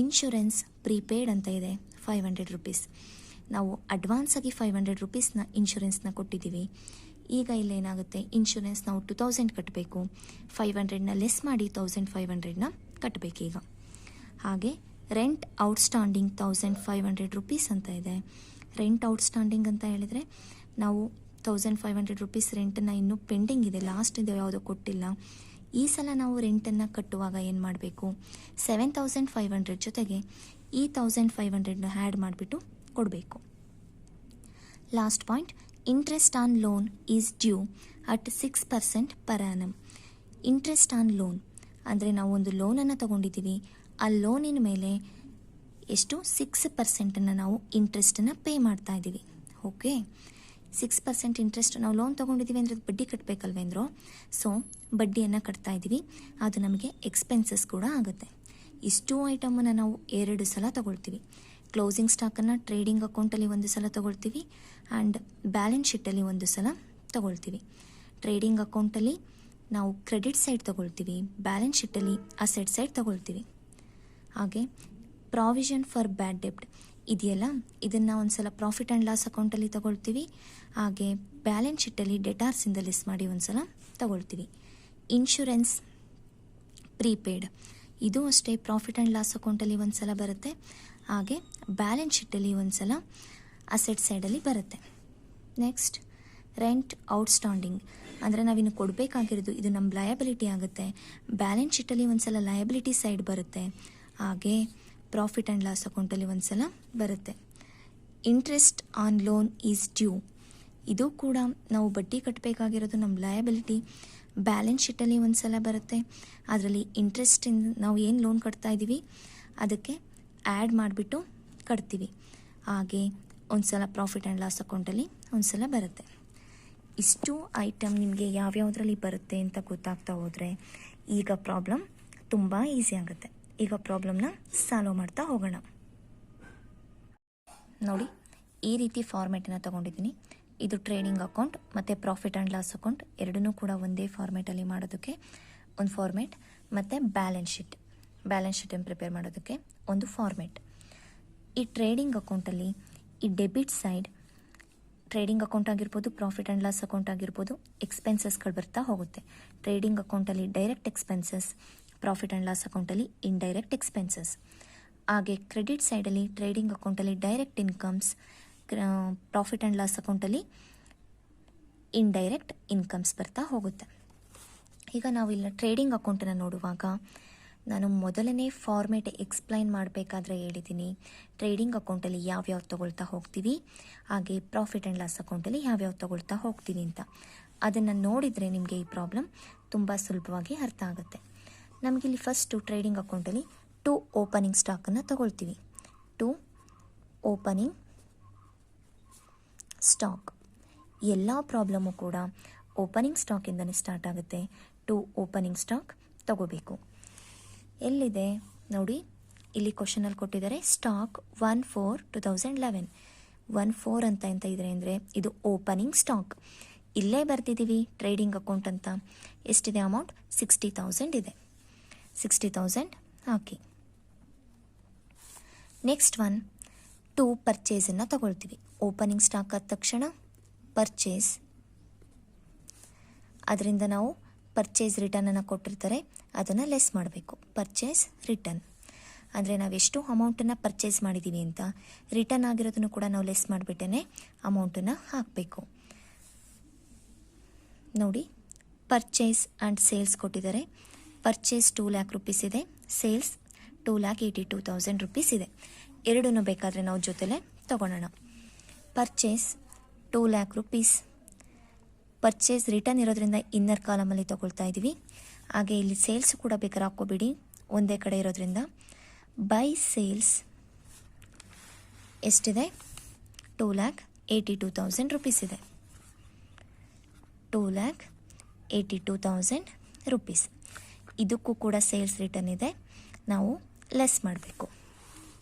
ಇನ್ಶೂರೆನ್ಸ್ ಪ್ರೀಪೇಯ್ಡ್ ಅಂತ ಇದೆ 500 ರುಪೀಸ್. ನಾವು ಅಡ್ವಾನ್ಸಾಗಿ 500 ರುಪೀಸ್ನ ಇನ್ಶೂರೆನ್ಸ್ನ ಕೊಟ್ಟಿದ್ದೀವಿ. ಈಗ ಇಲ್ಲೇನಾಗುತ್ತೆ, ಇನ್ಶೂರೆನ್ಸ್ ನಾವು 2,000 ಕಟ್ಟಬೇಕು, 500ನ ಲೆಸ್ ಮಾಡಿ 1,500ನ ಕಟ್ಟಬೇಕೀಗ. ಹಾಗೆ ರೆಂಟ್ ಔಟ್ಸ್ಟ್ಯಾಂಡಿಂಗ್ 1,500 ರುಪೀಸ್ ಅಂತ ಇದೆ. ರೆಂಟ್ ಔಟ್ಸ್ಟ್ಯಾಂಡಿಂಗ್ ಅಂತ ಹೇಳಿದರೆ ನಾವು 1,500 ರುಪೀಸ್ ರೆಂಟನ್ನು ಇನ್ನೂ ಪೆಂಡಿಂಗ್ ಇದೆ, ಲಾಸ್ಟ್ ಇದೆ, ಯಾವುದೋ ಕೊಟ್ಟಿಲ್ಲ. ಈ ಸಲ ನಾವು ರೆಂಟನ್ನು ಕಟ್ಟುವಾಗ ಏನು ಮಾಡಬೇಕು? 7,500 ಜೊತೆಗೆ ಈ 1,500ನ ಆ್ಯಡ್ ಮಾಡಿಬಿಟ್ಟು ಕೊಡಬೇಕು. Last point, interest on loan is due at 6% per annum. Interest on loan ಅಂದರೆ ನಾವು ಒಂದು ಲೋನನ್ನು ತೊಗೊಂಡಿದ್ದೀವಿ, ಆ ಲೋನಿನ ಮೇಲೆ ಎಷ್ಟು 6% ನಾವು ಇಂಟ್ರೆಸ್ಟನ್ನು ಪೇ ಮಾಡ್ತಾ ಇದ್ದೀವಿ. ಓಕೆ, 6% ಇಂಟ್ರೆಸ್ಟ್ ನಾವು ಲೋನ್ ತೊಗೊಂಡಿದ್ದೀವಿ ಅಂದರೆ ಬಡ್ಡಿ ಕಟ್ಟಬೇಕಲ್ವೇಂದ್ರು. ಸೊ ಬಡ್ಡಿಯನ್ನು ಕಟ್ತಾ ಇದ್ದೀವಿ, ಅದು ನಮಗೆ ಎಕ್ಸ್ಪೆನ್ಸಸ್ ಕೂಡ ಆಗುತ್ತೆ. ಇಷ್ಟು ಐಟಮನ್ನು ನಾವು 2 ಸಲ ತೊಗೊಳ್ತೀವಿ. ಕ್ಲೋಸಿಂಗ್ ಸ್ಟಾಕನ್ನು ಟ್ರೇಡಿಂಗ್ ಅಕೌಂಟಲ್ಲಿ 1 ಸಲ ತೊಗೊಳ್ತೀವಿ ಆ್ಯಂಡ್ ಬ್ಯಾಲೆನ್ಸ್ ಶೀಟಲ್ಲಿ 1 ಸಲ ತೊಗೊಳ್ತೀವಿ. ಟ್ರೇಡಿಂಗ್ ಅಕೌಂಟಲ್ಲಿ ನಾವು ಕ್ರೆಡಿಟ್ ಸೈಡ್ ತೊಗೊಳ್ತೀವಿ, ಬ್ಯಾಲೆನ್ಸ್ ಶೀಟಲ್ಲಿ ಅಸೆಟ್ ಸೈಡ್ ತೊಗೊಳ್ತೀವಿ. ಹಾಗೆ ಪ್ರಾವಿಷನ್ ಫಾರ್ ಬ್ಯಾಡ್ ಡೆಬ್ಟ್ ಇದೆಯಲ್ಲ, ಇದನ್ನು ಒಂದು ಸಲ ಪ್ರಾಫಿಟ್ ಆ್ಯಂಡ್ ಲಾಸ್ ಅಕೌಂಟಲ್ಲಿ ತೊಗೊಳ್ತೀವಿ. ಹಾಗೆ ಬ್ಯಾಲೆನ್ಸ್ ಶೀಟಲ್ಲಿ ಡೆಟಾರ್ಸಿಂದ ಲಿಸ್ಟ್ ಮಾಡಿ 1 ಸಲ ತೊಗೊಳ್ತೀವಿ. ಇನ್ಶೂರೆನ್ಸ್ ಪ್ರೀಪೇಯ್ಡ್ ಇದು ಅಷ್ಟೇ, ಪ್ರಾಫಿಟ್ ಆ್ಯಂಡ್ ಲಾಸ್ ಅಕೌಂಟಲ್ಲಿ 1 ಸಲ ಬರುತ್ತೆ, ಹಾಗೆ ಬ್ಯಾಲೆನ್ಸ್ ಶೀಟಲ್ಲಿ 1 ಸಲ ಅಸೆಟ್ ಸೈಡಲ್ಲಿ ಬರುತ್ತೆ. ನೆಕ್ಸ್ಟ್ ರೆಂಟ್ ಔಟ್ಸ್ಟ್ಯಾಂಡಿಂಗ್ ಅಂದರೆ ನಾವಿನ್ನು ಕೊಡಬೇಕಾಗಿರೋದು, ಇದು ನಮ್ಮ ಲಯಬಿಲಿಟಿ ಆಗುತ್ತೆ. ಬ್ಯಾಲೆನ್ಸ್ ಶೀಟಲ್ಲಿ 1 ಸಲ ಲಯಬಿಲಿಟಿ ಸೈಡ್ ಬರುತ್ತೆ, ಹಾಗೆ ಪ್ರಾಫಿಟ್ ಆ್ಯಂಡ್ ಲಾಸ್ ಅಕೌಂಟಲ್ಲಿ 1 ಸಲ ಬರುತ್ತೆ. Interest on loan is due ಇದು ಕೂಡ ನಾವು ಬಡ್ಡಿ ಕಟ್ಟಬೇಕಾಗಿರೋದು ನಮ್ಮ ಲಯಬಿಲಿಟಿ. ಬ್ಯಾಲೆನ್ಸ್ ಶೀಟಲ್ಲಿ 1 ಸಲ ಬರುತ್ತೆ, ಅದರಲ್ಲಿ ಇಂಟ್ರೆಸ್ಟಿಂದ ನಾವು ಏನು ಲೋನ್ ಕಟ್ತಾ ಇದ್ದೀವಿ ಅದಕ್ಕೆ ಆ್ಯಡ್ ಮಾಡಿಬಿಟ್ಟು ಕಟ್ತೀವಿ. ಹಾಗೆ 1 ಸಲ ಪ್ರಾಫಿಟ್ ಆ್ಯಂಡ್ ಲಾಸ್ ಅಕೌಂಟಲ್ಲಿ 1 ಸಲ ಬರುತ್ತೆ. ಇಷ್ಟು ಐಟಮ್ ನಿಮಗೆ ಯಾವ್ಯಾವುದರಲ್ಲಿ ಬರುತ್ತೆ ಅಂತ ಗೊತ್ತಾಗ್ತಾ ಹೋದರೆ ಈಗ ಪ್ರಾಬ್ಲಮ್ ತುಂಬ ಈಸಿ ಆಗುತ್ತೆ. ಈಗ ಪ್ರಾಬ್ಲಮ್ನ ಸಾಲ್ವ್ ಮಾಡ್ತಾ ಹೋಗೋಣ. ನೋಡಿ, ಈ ರೀತಿ ಫಾರ್ಮೇಟನ್ನು ತೊಗೊಂಡಿದ್ದೀನಿ. ಇದು ಟ್ರೇಡಿಂಗ್ ಅಕೌಂಟ್ ಮತ್ತು ಪ್ರಾಫಿಟ್ ಆ್ಯಂಡ್ ಲಾಸ್ ಅಕೌಂಟ್ ಎರಡನ್ನೂ ಕೂಡ ಒಂದೇ ಫಾರ್ಮೇಟಲ್ಲಿ ಮಾಡೋದಕ್ಕೆ ಒಂದು ಫಾರ್ಮೇಟ್, ಮತ್ತು ಬ್ಯಾಲೆನ್ಸ್ ಶೀಟನ್ನು ಪ್ರಿಪೇರ್ ಮಾಡೋದಕ್ಕೆ ಒಂದು ಫಾರ್ಮೇಟ್. ಈ ಟ್ರೇಡಿಂಗ್ ಅಕೌಂಟಲ್ಲಿ ಈ ಡೆಬಿಟ್ ಸೈಡ್ ಟ್ರೇಡಿಂಗ್ ಅಕೌಂಟ್ ಆಗಿರ್ಬೋದು, ಪ್ರಾಫಿಟ್ ಆ್ಯಂಡ್ ಲಾಸ್ ಅಕೌಂಟ್ ಆಗಿರ್ಬೋದು, ಎಕ್ಸ್ಪೆನ್ಸಸ್ಗಳು ಬರ್ತಾ ಹೋಗುತ್ತೆ. ಟ್ರೇಡಿಂಗ್ ಅಕೌಂಟಲ್ಲಿ direct expenses, profit and loss ಅಕೌಂಟಲ್ಲಿ ಇಂಡೈರೆಕ್ಟ್ ಎಕ್ಸ್ಪೆನ್ಸಸ್. ಹಾಗೆ ಕ್ರೆಡಿಟ್ ಸೈಡಲ್ಲಿ ಟ್ರೇಡಿಂಗ್ ಅಕೌಂಟಲ್ಲಿ direct incomes, profit and loss ಅಕೌಂಟಲ್ಲಿ ಇಂಡೈರೆಕ್ಟ್ ಇನ್ಕಮ್ಸ್ ಬರ್ತಾ ಹೋಗುತ್ತೆ. ಈಗ ನಾವಿಲ್ಲ ಟ್ರೇಡಿಂಗ್ ಅಕೌಂಟನ್ನು ನೋಡುವಾಗ ನಾನು ಮೊದಲನೇ ಫಾರ್ಮೇಟ್ ಎಕ್ಸ್ಪ್ಲೈನ್ ಮಾಡಬೇಕಾದ್ರೆ ಹೇಳಿದ್ದೀನಿ ಟ್ರೇಡಿಂಗ್ ಅಕೌಂಟಲ್ಲಿ ಯಾವ್ಯಾವ ತೊಗೊಳ್ತಾ ಹೋಗ್ತೀವಿ, ಹಾಗೆ ಪ್ರಾಫಿಟ್ ಆ್ಯಂಡ್ ಲಾಸ್ ಅಕೌಂಟಲ್ಲಿ ಯಾವ್ಯಾವ ತೊಗೊಳ್ತಾ ಹೋಗ್ತೀವಿ ಅಂತ. ಅದನ್ನು ನೋಡಿದರೆ ನಿಮಗೆ ಈ ಪ್ರಾಬ್ಲಮ್ ತುಂಬ ಸುಲಭವಾಗಿ ಅರ್ಥ ಆಗುತ್ತೆ. ನಮಗಿಲ್ಲಿ ಫಸ್ಟು ಟ್ರೇಡಿಂಗ್ ಅಕೌಂಟಲ್ಲಿ 2 ಓಪನಿಂಗ್ ಸ್ಟಾಕನ್ನು ತೊಗೊಳ್ತೀವಿ. 2 ಓಪನಿಂಗ್ ಸ್ಟಾಕ್. ಎಲ್ಲ ಪ್ರಾಬ್ಲಮ್ಮು ಕೂಡ ಓಪನಿಂಗ್ ಸ್ಟಾಕಿಂದನೇ ಸ್ಟಾರ್ಟ್ ಆಗುತ್ತೆ. 2 ಓಪನಿಂಗ್ ಸ್ಟಾಕ್ ತಗೋಬೇಕು. ಎಲ್ಲಿದೆ ನೋಡಿ, ಇಲ್ಲಿ ಕ್ವಶನಲ್ಲಿ ಕೊಟ್ಟಿದ್ದಾರೆ ಸ್ಟಾಕ್ 1/4/2011. 1/4 ಅಂತ ಇದೆ ಅಂದರೆ ಇದು ಓಪನಿಂಗ್ ಸ್ಟಾಕ್. ಇಲ್ಲೇ ಬರ್ತಿದ್ದೀವಿ ಟ್ರೇಡಿಂಗ್ ಅಕೌಂಟ್ ಅಂತ. ಎಷ್ಟಿದೆ ಅಮೌಂಟ್? 60,000 ಇದೆ. 60,000 ಹಾಕಿ. ನೆಕ್ಸ್ಟ್ 2 ಪರ್ಚೇಸನ್ನು ತಗೊಳ್ತೀವಿ. ಓಪನಿಂಗ್ ಸ್ಟಾಕ್ ಆದ ತಕ್ಷಣ ಪರ್ಚೇಸ್, ಅದರಿಂದ ನಾವು ಪರ್ಚೇಸ್ ರಿಟರ್ನನ್ನು ಕೊಟ್ಟಿರ್ತಾರೆ, ಅದನ್ನು ಲೆಸ್ ಮಾಡಬೇಕು. Purchase return. ಅಂದರೆ ನಾವೆಷ್ಟು ಅಮೌಂಟನ್ನು ಪರ್ಚೇಸ್ ಮಾಡಿದ್ದೀವಿ ಅಂತ ರಿಟರ್ನ್ ಆಗಿರೋದನ್ನು ಕೂಡ ನಾವು ಲೆಸ್ ಮಾಡಿಬಿಟ್ಟೇ ಅಮೌಂಟನ್ನು ಹಾಕಬೇಕು. ನೋಡಿ, ಪರ್ಚೇಸ್ ಆ್ಯಂಡ್ ಸೇಲ್ಸ್ ಕೊಟ್ಟಿದ್ದಾರೆ. ಪರ್ಚೇಸ್ 2 ಲ್ಯಾಕ್ ರುಪೀಸ್ ಇದೆ, ಸೇಲ್ಸ್ 2,82,000 ರುಪೀಸ್ ಇದೆ. ಎರಡನ್ನೂ ಬೇಕಾದರೆ ನಾವು ಜೊತೆಲೇ ತೊಗೊಳೋಣ. Purchase 2 lakh rupees, purchase return ಇರೋದ್ರಿಂದ ಇನ್ನರ್ ಕಾಲಮಲ್ಲಿ ತೊಗೊಳ್ತಾ ಇದ್ದೀವಿ. ಹಾಗೆ ಇಲ್ಲಿ ಸೇಲ್ಸ್ ಕೂಡ ಬೇಕಾದ್ರೆ ಹಾಕ್ಕೋಬಿಡಿ, ಒಂದೇ ಕಡೆ ಇರೋದ್ರಿಂದ. ಬೈ ಸೇಲ್ಸ್ ಎಷ್ಟಿದೆ? 2,82,000 ರುಪೀಸ್ ಇದೆ. 2,82,000 ರುಪೀಸ್. ಇದಕ್ಕೂ ಕೂಡ ಸೇಲ್ಸ್ ರಿಟರ್ನ್ ಇದೆ, ನಾವು ಲೆಸ್ ಮಾಡಬೇಕು.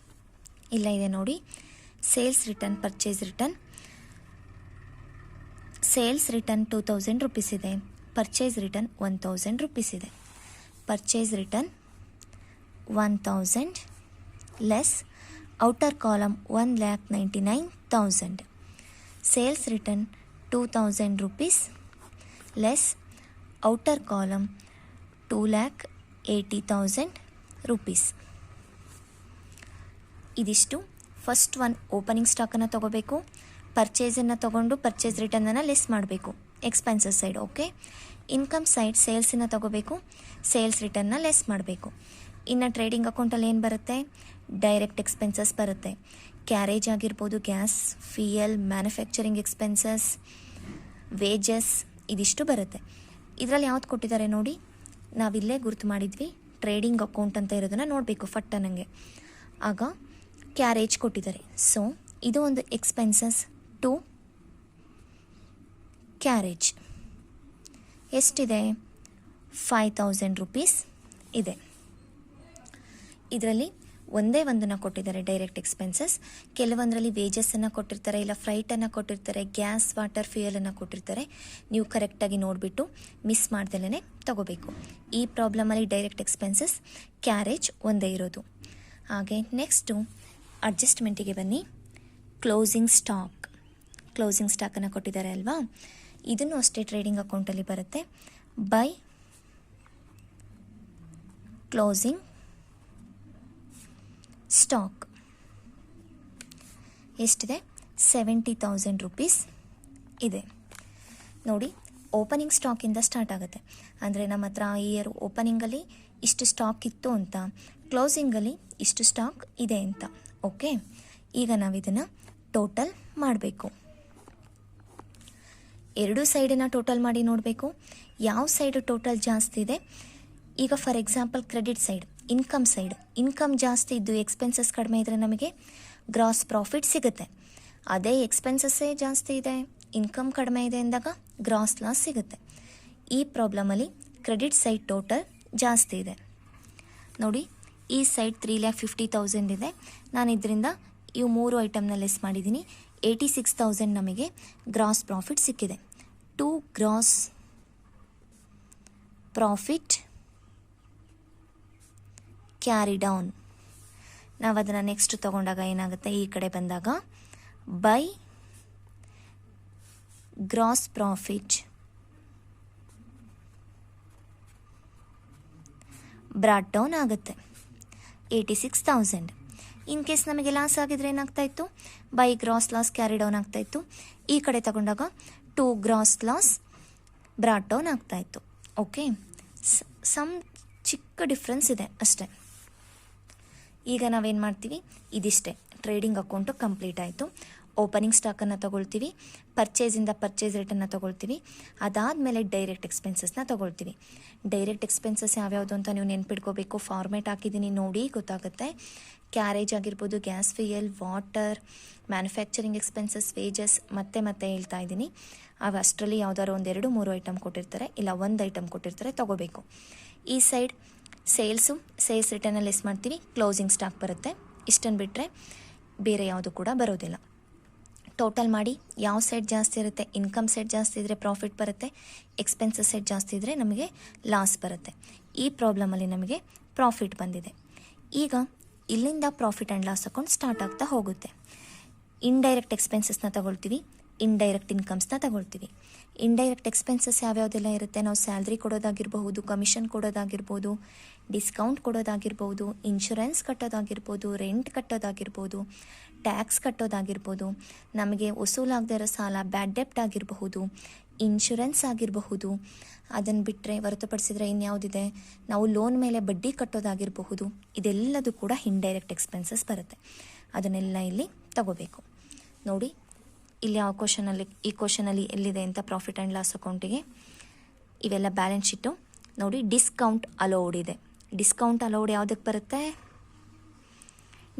ಇಲ್ಲ ಇದೆ ನೋಡಿ, sales return, purchase return. Sales return 2,000 rupees ಇದೆ, ಪರ್ಚೇಸ್ ರಿಟರ್ನ್ 1,000 ರುಪೀಸ್ ಇದೆ. Purchase return 1,000 less outer column 1,99,000. Sales return 2,000 rupees less outer column 2,80,000 rupees. ಇದಿಷ್ಟು ಫಸ್ಟ್ ಒನ್. ಓಪನಿಂಗ್ ಸ್ಟಾಕನ್ನು ತೊಗೋಬೇಕು, ಪರ್ಚೇಸನ್ನು ತೊಗೊಂಡು ಪರ್ಚೇಸ್ ರಿಟರ್ನನ್ನು ಲೆಸ್ ಮಾಡಬೇಕು, expenses side. Okay, income side ಸೇಲ್ಸನ್ನು ತೊಗೋಬೇಕು, ಸೇಲ್ಸ್ ರಿಟರ್ನ್ನ ಲೆಸ್ ಮಾಡಬೇಕು. ಇನ್ನು ಟ್ರೇಡಿಂಗ್ ಅಕೌಂಟಲ್ಲಿ ಏನು ಬರುತ್ತೆ? ಡೈರೆಕ್ಟ್ ಎಕ್ಸ್ಪೆನ್ಸಸ್ ಬರುತ್ತೆ. ಕ್ಯಾರೇಜ್ ಆಗಿರ್ಬೋದು, gas, fuel, manufacturing expenses, wages, ಇದಿಷ್ಟು ಬರುತ್ತೆ. ಇದರಲ್ಲಿ ಯಾವ್ದು ಕೊಟ್ಟಿದ್ದಾರೆ ನೋಡಿ, ನಾವಿಲ್ಲೇ ಗುರುತು ಮಾಡಿದ್ವಿ, ಟ್ರೇಡಿಂಗ್ ಅಕೌಂಟ್ ಅಂತ ಇರೋದನ್ನು ನೋಡಬೇಕು ಫಟ್ಟ ನನಗೆ. ಆಗ ಕ್ಯಾರೇಜ್ ಕೊಟ್ಟಿದ್ದಾರೆ. ಸೊ ಇದು ಒಂದು ಎಕ್ಸ್ಪೆನ್ಸಸ್ ಟು ಕ್ಯಾರೇಜ್. ಎಷ್ಟಿದೆ? 5,000 ರುಪೀಸ್ ಇದೆ. ಇದರಲ್ಲಿ ಒಂದೇ ಒಂದನ್ನು ಕೊಟ್ಟಿದ್ದಾರೆ ಡೈರೆಕ್ಟ್ ಎಕ್ಸ್ಪೆನ್ಸಸ್. ಕೆಲವೊಂದರಲ್ಲಿ ವೇಜಸ್ಸನ್ನು ಕೊಟ್ಟಿರ್ತಾರೆ, ಇಲ್ಲ ಫ್ರೈಟನ್ನು ಕೊಟ್ಟಿರ್ತಾರೆ, ಗ್ಯಾಸ್, ವಾಟರ್, ಫ್ಯೂಯಲನ್ನು ಕೊಟ್ಟಿರ್ತಾರೆ. ನೀವು ಕರೆಕ್ಟಾಗಿ ನೋಡಿಬಿಟ್ಟು ಮಿಸ್ ಮಾಡ್ದಲೇ ತಗೋಬೇಕು. ಈ ಪ್ರಾಬ್ಲಮಲ್ಲಿ ಡೈರೆಕ್ಟ್ ಎಕ್ಸ್ಪೆನ್ಸಸ್, ಕ್ಯಾರೇಜ್ ಒಂದೇ ಇರೋದು. ಹಾಗೆ ನೆಕ್ಸ್ಟು ಅಡ್ಜಸ್ಟ್ಮೆಂಟಿಗೆ ಬನ್ನಿ. ಕ್ಲೋಸಿಂಗ್ ಸ್ಟಾಕ್, ಕ್ಲೋಸಿಂಗ್ ಸ್ಟಾಕನ್ನು ಕೊಟ್ಟಿದ್ದಾರೆ ಅಲ್ವಾ, ಇದನ್ನು ಅಷ್ಟೇ ಟ್ರೇಡಿಂಗ್ ಅಕೌಂಟಲ್ಲಿ ಬರುತ್ತೆ. ಬೈ ಕ್ಲೋಸಿಂಗ್ ಸ್ಟಾಕ್ ಎಷ್ಟಿದೆ? 70,000 ರುಪೀಸ್ ಇದೆ. ನೋಡಿ, ಓಪನಿಂಗ್ ಸ್ಟಾಕಿಂದ ಸ್ಟಾರ್ಟ್ ಆಗುತ್ತೆ. ಅಂದರೆ ನಮ್ಮ ಹತ್ರ ಇಯರ್ ಓಪನಿಂಗಲ್ಲಿ ಇಷ್ಟು ಸ್ಟಾಕ್ ಇತ್ತು ಅಂತ, ಕ್ಲೋಸಿಂಗಲ್ಲಿ ಇಷ್ಟು ಸ್ಟಾಕ್ ಇದೆ ಅಂತ. ಓಕೆ, ಈಗ ನಾವು ಇದನ್ನು ಟೋಟಲ್ ಮಾಡಬೇಕು. ಎರಡೂ ಸೈಡನ್ನು ಟೋಟಲ್ ಮಾಡಿ ನೋಡಬೇಕು ಯಾವ ಸೈಡು ಟೋಟಲ್ ಜಾಸ್ತಿ ಇದೆ. ಈಗ for example credit side, income side, income ಜಾಸ್ತಿ ಇದ್ದು ಎಕ್ಸ್ಪೆನ್ಸಸ್ ಕಡಿಮೆ ಇದ್ದರೆ ನಮಗೆ ಗ್ರಾಸ್ ಪ್ರಾಫಿಟ್ ಸಿಗುತ್ತೆ. ಅದೇ ಎಕ್ಸ್ಪೆನ್ಸಸ್ಸೇ ಜಾಸ್ತಿ ಇದೆ, ಇನ್ಕಮ್ ಕಡಿಮೆ ಇದೆ ಅಂದಾಗ ಗ್ರಾಸ್ ಲಾಸ್ ಸಿಗುತ್ತೆ. ಈ ಪ್ರಾಬ್ಲಮಲ್ಲಿ ಕ್ರೆಡಿಟ್ ಸೈಡ್ ಟೋಟಲ್ ಜಾಸ್ತಿ ಇದೆ. ನೋಡಿ, ಈ ಸೈಡ್ 3,50,000 ಇದೆ. ನಾನು ಇದರಿಂದ ಇವು 3 ಐಟಮ್ನ ಲೆಸ್ ಮಾಡಿದ್ದೀನಿ. 86,000 ನಮಗೆ ಗ್ರಾಸ್ ಪ್ರಾಫಿಟ್ ಸಿಕ್ಕಿದೆ. To gross profit carry down. ನಾವು ಅದನ್ನು ನೆಕ್ಸ್ಟ್ ತಗೊಂಡಾಗ ಏನಾಗುತ್ತೆ, ಈ ಕಡೆ ಬಂದಾಗ by gross profit brought down ಆಗುತ್ತೆ 86,000. ಇನ್ ಕೇಸ್ ನಮಗೆ ಲಾಸ್ ಆಗಿದ್ರೆ ಏನಾಗ್ತಾಯಿತ್ತು, by gross loss carry down ಆಗ್ತಾಯಿತ್ತು. ಈ ಕಡೆ ತಗೊಂಡಾಗ to gross loss brought down ಆಗ್ತಾಯಿತ್ತು. ಓಕೆ, ಸಮ್ ಚಿಕ್ಕ ಡಿಫ್ರೆನ್ಸ್ ಇದೆ ಅಷ್ಟೇ. ಈಗ ನಾವೇನು ಮಾಡ್ತೀವಿ, ಇದಿಷ್ಟೇ ಟ್ರೇಡಿಂಗ್ ಅಕೌಂಟು ಕಂಪ್ಲೀಟ್ ಆಯಿತು. ಓಪನಿಂಗ್ ಸ್ಟಾಕನ್ನು ತೊಗೊಳ್ತೀವಿ, ಪರ್ಚೇಸಿಂದ ಪರ್ಚೇಸ್ ರೇಟನ್ನು ತೊಗೊಳ್ತೀವಿ, ಅದಾದಮೇಲೆ ಡೈರೆಕ್ಟ್ ಎಕ್ಸ್ಪೆನ್ಸಸ್ನ ತೊಗೊಳ್ತೀವಿ. ಡೈರೆಕ್ಟ್ ಎಕ್ಸ್ಪೆನ್ಸಸ್ ಯಾವ್ಯಾವುದು ಅಂತ ನೀವು ನೆನ್ಪಿಟ್ಕೋಬೇಕು. ಫಾರ್ಮೇಟ್ ಹಾಕಿದ್ದೀನಿ ನೋಡಿ, ಗೊತ್ತಾಗುತ್ತೆ. ಕ್ಯಾರೇಜ್ ಆಗಿರ್ಬೋದು, gas, fuel, water, manufacturing expenses, wages, ಮತ್ತೆ ಹೇಳ್ತಾ ಇದ್ದೀನಿ. ಅವು ಅಷ್ಟರಲ್ಲಿ ಯಾವುದಾದ್ರು 1, 2, 3 ಐಟಮ್ ಕೊಟ್ಟಿರ್ತಾರೆ, ಇಲ್ಲ 1 ಐಟಮ್ ಕೊಟ್ಟಿರ್ತಾರೆ, ತೊಗೋಬೇಕು. ಈ ಸೈಡ್ ಸೇಲ್ಸ್ ರಿಟರ್ನಲ್ಲಿ ಲೆಸ್ ಮಾಡ್ತೀವಿ, ಕ್ಲೋಸಿಂಗ್ ಸ್ಟಾಕ್ ಬರುತ್ತೆ. ಇಷ್ಟನ್ನು ಬಿಟ್ಟರೆ ಬೇರೆ ಯಾವುದು ಕೂಡ ಬರೋದಿಲ್ಲ. ಟೋಟಲ್ ಮಾಡಿ ಯಾವ ಸೈಡ್ ಜಾಸ್ತಿ ಇರುತ್ತೆ, ಇನ್ಕಮ್ ಸೈಡ್ ಜಾಸ್ತಿ ಇದ್ದರೆ ಪ್ರಾಫಿಟ್ ಬರುತ್ತೆ, ಎಕ್ಸ್ಪೆನ್ಸಸ್ ಸೈಡ್ ಜಾಸ್ತಿ ಇದ್ದರೆ ನಮಗೆ ಲಾಸ್ ಬರುತ್ತೆ. ಈ ಪ್ರಾಬ್ಲಮಲ್ಲಿ ನಮಗೆ ಪ್ರಾಫಿಟ್ ಬಂದಿದೆ. ಈಗ ಇಲ್ಲಿಂದ profit and loss account start ಆಗ್ತಾ ಹೋಗುತ್ತೆ. ಇಂಡೈರೆಕ್ಟ್ ಎಕ್ಸ್ಪೆನ್ಸಸ್ನ ತಗೊಳ್ತೀವಿ, ಇಂಡೈರೆಕ್ಟ್ ಇನ್ಕಮ್ಸ್ನ ತಗೊಳ್ತೀವಿ. ಇಂಡೈರೆಕ್ಟ್ ಎಕ್ಸ್ಪೆನ್ಸಸ್ ಯಾವ್ಯಾವುದೆಲ್ಲ ಇರುತ್ತೆ, ನಾವು ಸ್ಯಾಲ್ರಿ ಕೊಡೋದಾಗಿರ್ಬಹುದು, ಕಮಿಷನ್ ಕೊಡೋದಾಗಿರ್ಬೋದು, ಡಿಸ್ಕೌಂಟ್ ಕೊಡೋದಾಗಿರ್ಬೋದು, ಇನ್ಶೂರೆನ್ಸ್ ಕಟ್ಟೋದಾಗಿರ್ಬೋದು, ರೆಂಟ್ ಕಟ್ಟೋದಾಗಿರ್ಬೋದು, ಟ್ಯಾಕ್ಸ್ ಕಟ್ಟೋದಾಗಿರ್ಬೋದು, ನಮಗೆ ವಸೂಲಾಗದೇ ಇರೋ ಸಾಲ ಬ್ಯಾಡ್ ಡೆಪ್ಟ್ ಆಗಿರಬಹುದು, ಇನ್ಶೂರೆನ್ಸ್ ಆಗಿರಬಹುದು. ಅದನ್ನು ಬಿಟ್ಟರೆ ಹೊರತುಪಡಿಸಿದರೆ ಇನ್ಯಾವುದಿದೆ, ನಾವು ಲೋನ್ ಮೇಲೆ ಬಡ್ಡಿ ಕಟ್ಟೋದಾಗಿರಬಹುದು. ಇದೆಲ್ಲದೂ ಕೂಡ ಇಂಡೈರೆಕ್ಟ್ ಎಕ್ಸ್ಪೆನ್ಸಸ್ ಬರುತ್ತೆ. ಅದನ್ನೆಲ್ಲ ಇಲ್ಲಿ ತಗೋಬೇಕು. ನೋಡಿ ಇಲ್ಲಿ ಈ ಕ್ವಶನಲ್ಲಿ ಎಲ್ಲಿದೆ ಅಂತ ಪ್ರಾಫಿಟ್ ಆ್ಯಂಡ್ ಲಾಸ್ ಅಕೌಂಟಿಗೆ ಇವೆಲ್ಲ ಬ್ಯಾಲೆನ್ಸ್ ಶೀಟು ನೋಡಿ. ಡಿಸ್ಕೌಂಟ್ ಅಲೌಡ್ ಇದೆ. ಡಿಸ್ಕೌಂಟ್ ಅಲೌಡ್ ಯಾವುದಕ್ಕೆ ಬರುತ್ತೆ,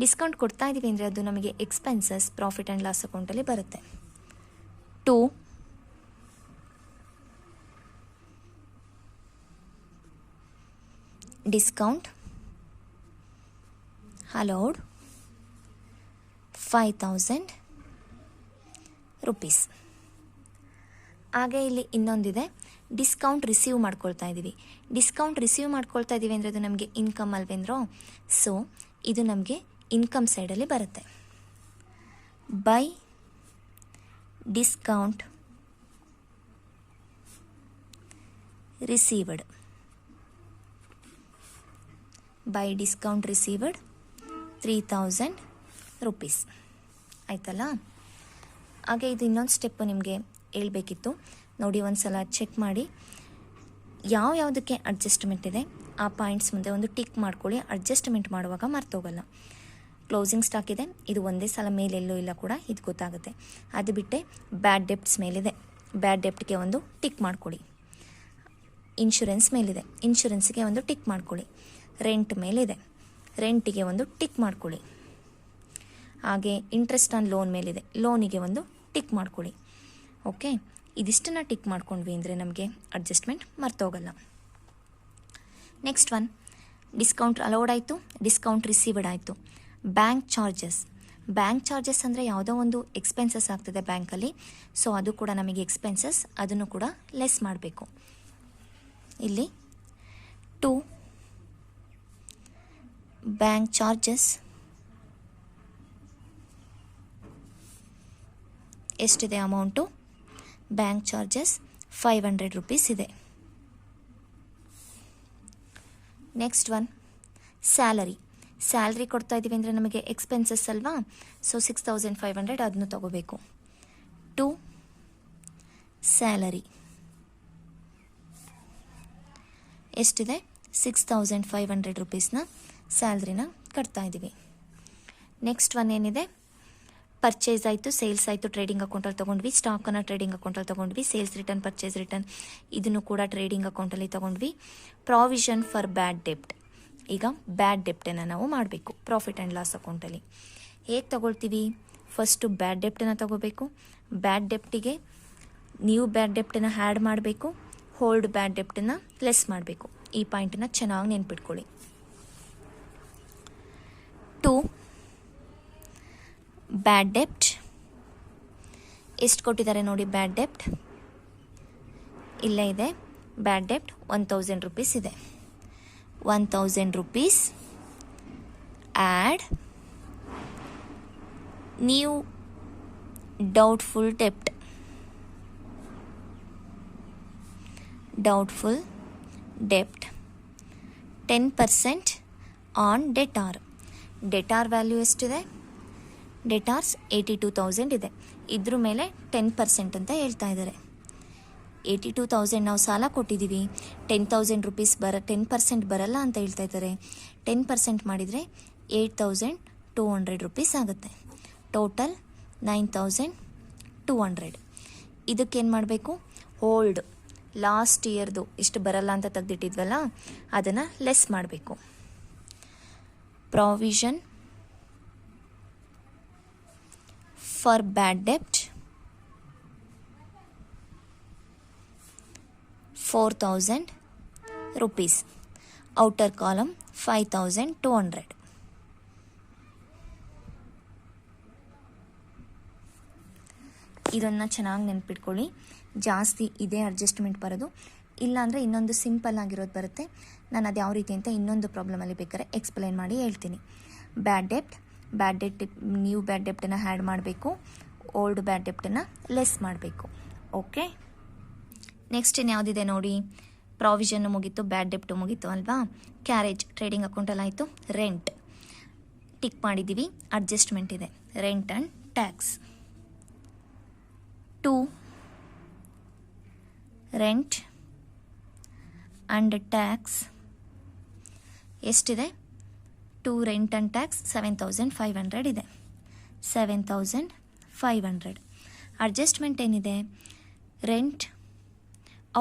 ಡಿಸ್ಕೌಂಟ್ ಕೊಡ್ತಾ ಇದ್ದೀವಿ ಅಂದರೆ ಅದು ನಮಗೆ ಎಕ್ಸ್ಪೆನ್ಸಸ್ ಪ್ರಾಫಿಟ್ ಆ್ಯಂಡ್ ಲಾಸ್ ಅಕೌಂಟಲ್ಲಿ ಬರುತ್ತೆ. 2 ಡಿಸ್ಕೌಂಟ್ ಅಲೌಡ್ 5,000 ರೂಪೀಸ್. ಹಾಗೆ ಇಲ್ಲಿ ಇನ್ನೊಂದಿದೆ, ಡಿಸ್ಕೌಂಟ್ ರಿಸೀವ್ ಮಾಡ್ಕೊಳ್ತಾ ಇದ್ದೀವಿ. ಡಿಸ್ಕೌಂಟ್ ರಿಸೀವ್ ಮಾಡ್ಕೊಳ್ತಾ ಇದ್ದೀವಿ ಅಂದರೆ ಅದು ನಮಗೆ ಇನ್ಕಮ್ ಅಲ್ವೇಂದ್ರೋ, ಸೊ ಇದು ನಮಗೆ ಇನ್ಕಮ್ ಸೈಡಲ್ಲಿ ಬರುತ್ತೆ. By discount received, by discount received 3,000 rupees ಆಯ್ತಲ್ಲ. ಹಾಗೆ ಇದು ಇನ್ನೊಂದು ಸ್ಟೆಪ್ಪು ನಿಮಗೆ ಹೇಳ್ಬೇಕಿತ್ತು ನೋಡಿ. ಒಂದು ಸಲ ಚೆಕ್ ಮಾಡಿ ಯಾವುದಕ್ಕೆ ಅಡ್ಜಸ್ಟ್ಮೆಂಟ್ ಇದೆ ಆ ಪಾಯಿಂಟ್ಸ್ ಮುಂದೆ ಒಂದು ಟಿಕ್ ಮಾಡ್ಕೊಳ್ಳಿ. ಅಡ್ಜಸ್ಟ್ಮೆಂಟ್ ಮಾಡುವಾಗ ಮರ್ತೋಗಲ್ಲ. ಕ್ಲೋಸಿಂಗ್ ಸ್ಟಾಕ್ ಇದೆ, ಇದು ಒಂದೇ ಸಲ ಮೇಲೆಲ್ಲೂ ಇಲ್ಲ ಕೂಡ, ಇದು ಗೊತ್ತಾಗುತ್ತೆ. ಅದು ಬಿಟ್ಟೆ ಬ್ಯಾಡ್ ಡೆಪ್ಟ್ಸ್ ಮೇಲಿದೆ, ಬ್ಯಾಡ್ ಡೆಪ್ಟ್ಗೆ ಒಂದು ಟಿಕ್ ಮಾಡ್ಕೊಳ್ಳಿ. ಇನ್ಶೂರೆನ್ಸ್ ಮೇಲಿದೆ, ಇನ್ಶೂರೆನ್ಸ್ಗೆ ಒಂದು ಟಿಕ್ ಮಾಡ್ಕೊಳ್ಳಿ. ರೆಂಟ್ ಮೇಲಿದೆ, ರೆಂಟಿಗೆ ಒಂದು ಟಿಕ್ ಮಾಡ್ಕೊಳ್ಳಿ. ಹಾಗೆ ಇಂಟ್ರೆಸ್ಟ್ ಆನ್ ಲೋನ್ ಮೇಲಿದೆ, ಲೋನಿಗೆ ಒಂದು ಟಿಕ್ ಮಾಡ್ಕೊಳ್ಳಿ. ಓಕೆ, ಇದಿಷ್ಟನ್ನು ಟಿಕ್ ಮಾಡ್ಕೊಂಡ್ವಿ ಅಂದರೆ ನಮಗೆ ಅಡ್ಜಸ್ಟ್ಮೆಂಟ್ ಮರ್ತೋಗಲ್ಲ. ನೆಕ್ಸ್ಟ್ ಒನ್, ಡಿಸ್ಕೌಂಟ್ ಅಲೌಡ್ ಆಯಿತು, ಡಿಸ್ಕೌಂಟ್ ರಿಸೀವ್ಡ್ ಆಯಿತು. ಬ್ಯಾಂಕ್ ಚಾರ್ಜಸ್, ಬ್ಯಾಂಕ್ ಚಾರ್ಜಸ್ ಅಂದರೆ ಯಾವುದೋ ಒಂದು ಎಕ್ಸ್ಪೆನ್ಸಸ್ ಆಗ್ತದೆ ಬ್ಯಾಂಕಲ್ಲಿ, ಸೊ ಅದು ಕೂಡ ನಮಗೆ ಎಕ್ಸ್ಪೆನ್ಸಸ್, ಅದನ್ನು ಕೂಡ ಲೆಸ್ ಮಾಡಬೇಕು. ಇಲ್ಲಿ 2 ಬ್ಯಾಂಕ್ ಚಾರ್ಜಸ್ ಎಷ್ಟಿದೆ ಅಮೌಂಟು, ಬ್ಯಾಂಕ್ ಚಾರ್ಜಸ್ 500 ರೂಪೀಸ್ ಇದೆ. Next one, salary. ಸ್ಯಾಲ್ರಿ ಕೊಡ್ತಾ ಇದ್ದೀವಿ ಅಂದರೆ ನಮಗೆ ಎಕ್ಸ್ಪೆನ್ಸಸ್ ಅಲ್ವಾ, ಸೊ 6,500 ಅದನ್ನು ತಗೋಬೇಕು. 2 ಸ್ಯಾಲರಿ ಎಷ್ಟಿದೆ, 6,500 ರೂಪೀಸ್ನ ಸ್ಯಾಲ್ರಿನ ಕಟ್ತಾ ಇದ್ದೀವಿ. ನೆಕ್ಸ್ಟ್ ಒನ್ ಏನಿದೆ, ಪರ್ಚೇಸ್ ಆಯಿತು, ಸೇಲ್ಸ್ ಆಯಿತು, ಟ್ರೇಡಿಂಗ್ ಅಕೌಂಟಲ್ಲಿ ತೊಗೊಂಡ್ವಿ. ಸ್ಟಾಕನ್ನು ಟ್ರೇಡಿಂಗ್ ಅಕೌಂಟಲ್ಲಿ ತೊಗೊಂಡ್ವಿ. ಸೇಲ್ಸ್ ರಿಟರ್ನ್, ಪರ್ಚೇಸ್ ರಿಟರ್ನ್ ಇದನ್ನು ಕೂಡ ಟ್ರೇಡಿಂಗ್ ಅಕೌಂಟಲ್ಲಿ ತೊಗೊಂಡ್ವಿ. ಪ್ರಾವಿಷನ್ ಫಾರ್ ಬ್ಯಾಡ್ ಡೆಪ್ಟ್, ಈಗ ಬ್ಯಾಡ್ ಡೆಪ್ಟನ್ನು ನಾವು ಮಾಡಬೇಕು ಪ್ರಾಫಿಟ್ ಆ್ಯಂಡ್ ಲಾಸ್ ಅಕೌಂಟಲ್ಲಿ. ಹೇಗೆ ತೊಗೊಳ್ತೀವಿ, ಫಸ್ಟು ಬ್ಯಾಡ್ ಡೆಪ್ಟನ್ನು ತೊಗೋಬೇಕು. ಬ್ಯಾಡ್ ಡೆಪ್ಟಿಗೆ ನ್ಯೂ ಬ್ಯಾಡ್ ಡೆಪ್ಟನ್ನು ಆ್ಯಡ್ ಮಾಡಬೇಕು, ಹೋಲ್ಡ್ ಬ್ಯಾಡ್ ಡೆಪ್ಟನ್ನು ಲೆಸ್ ಮಾಡಬೇಕು. ಈ ಪಾಯಿಂಟನ್ನು ಚೆನ್ನಾಗಿ ನೆನ್ಪಿಟ್ಕೊಳ್ಳಿ. 2 ಬ್ಯಾಡ್ ಡೆಪ್ಟ್ ಎಷ್ಟು ಕೊಟ್ಟಿದ್ದಾರೆ ನೋಡಿ. ಬ್ಯಾಡ್ ಡೆಪ್ಟ್ ಇಲ್ಲೇ ಇದೆ. ಬ್ಯಾಡ್ ಡೆಪ್ಟ್ 1,000 ರೂಪೀಸ್ ಇದೆ. 1,000 rupees add new doubtful ಡೆಪ್ಟ್, doubtful ಡೆಪ್ಟ್ 10% on debtor. Debtor value ಎಷ್ಟಿದೆ, ಡೆಟಾರ್ಸ್ 82,000 ಇದೆ. ಇದ್ರ ಮೇಲೆ 10% ಅಂತ ಹೇಳ್ತಾ ಇದ್ದಾರೆ. 82,000 ನಾವು ಸಾಲ ಕೊಟ್ಟಿದ್ದೀವಿ, 10,000 ರೂಪೀಸ್ 10% ಬರಲ್ಲ ಅಂತ ಹೇಳ್ತಾ ಇದ್ದಾರೆ. 10% ಮಾಡಿದರೆ 8,200 ರೂಪೀಸ್ ಆಗುತ್ತೆ. ಟೋಟಲ್ 9,200. ಇದಕ್ಕೇನು ಮಾಡಬೇಕು, ಹೋಲ್ಡ್ ಲಾಸ್ಟ್ ಇಯರ್ದು ಇಷ್ಟು ಬರಲ್ಲ ಅಂತ ತೆಗೆದಿಟ್ಟಿದ್ವಲ್ಲ ಅದನ್ನು ಲೆಸ್ ಮಾಡಬೇಕು. ಪ್ರಾವಿಷನ್ ಫಾರ್ ಬ್ಯಾಡ್ ಡೆಪ್ಟ್ 4,000 ರೂಪೀಸ್. Outer column 5,200. ಇದನ್ನು ಚೆನ್ನಾಗಿ ನೆನ್ಪಿಟ್ಕೊಳ್ಳಿ. ಜಾಸ್ತಿ ಇದೇ ಅಡ್ಜಸ್ಟ್ಮೆಂಟ್ ಬರೋದು, ಇಲ್ಲಾಂದರೆ ಇನ್ನೊಂದು ಸಿಂಪಲ್ ಆಗಿರೋದು ಬರುತ್ತೆ. ನಾನು ಅದು ಯಾವ ರೀತಿ ಅಂತ ಇನ್ನೊಂದು ಪ್ರಾಬ್ಲಮಲ್ಲಿ ಬೇಕಾದ್ರೆ ಎಕ್ಸ್ಪ್ಲೈನ್ ಮಾಡಿ ಹೇಳ್ತೀನಿ. ಬ್ಯಾಡ್ ಡೆಪ್ಟ್ ನ್ಯೂ ಬ್ಯಾಡ್ ಡೆಪ್ಟನ್ನು ಆ್ಯಡ್ ಮಾಡಬೇಕು, ಓಲ್ಡ್ ಬ್ಯಾಡ್ ಡೆಪ್ಟನ್ನು ಲೆಸ್ ಮಾಡಬೇಕು. ಓಕೆ, ನೆಕ್ಸ್ಟ್ ಇನ್ನು ಯಾವುದಿದೆ ನೋಡಿ, ಪ್ರಾವಿಷನ್ನು ಮುಗೀತು, ಬ್ಯಾಡ್ ಡೆಪ್ಟು ಮುಗೀತು ಅಲ್ವಾ. ಕ್ಯಾರೇಜ್ ಟ್ರೇಡಿಂಗ್ ಅಕೌಂಟಲ್ಲಿ ಆಯಿತು. ರೆಂಟ್ ಟಿಕ್ ಮಾಡಿದ್ದೀವಿ. ಅಡ್ಜಸ್ಟ್ಮೆಂಟ್ ಇದೆ, rent and tax. 2 rent and tax ಎಷ್ಟಿದೆ? 2 ರೆಂಟ್ ಆ್ಯಂಡ್ ಟ್ಯಾಕ್ಸ್ 7,500 ಇದೆ. 7,500. ಅಡ್ಜಸ್ಟ್ಮೆಂಟ್ ಏನಿದೆ? ರೆಂಟ್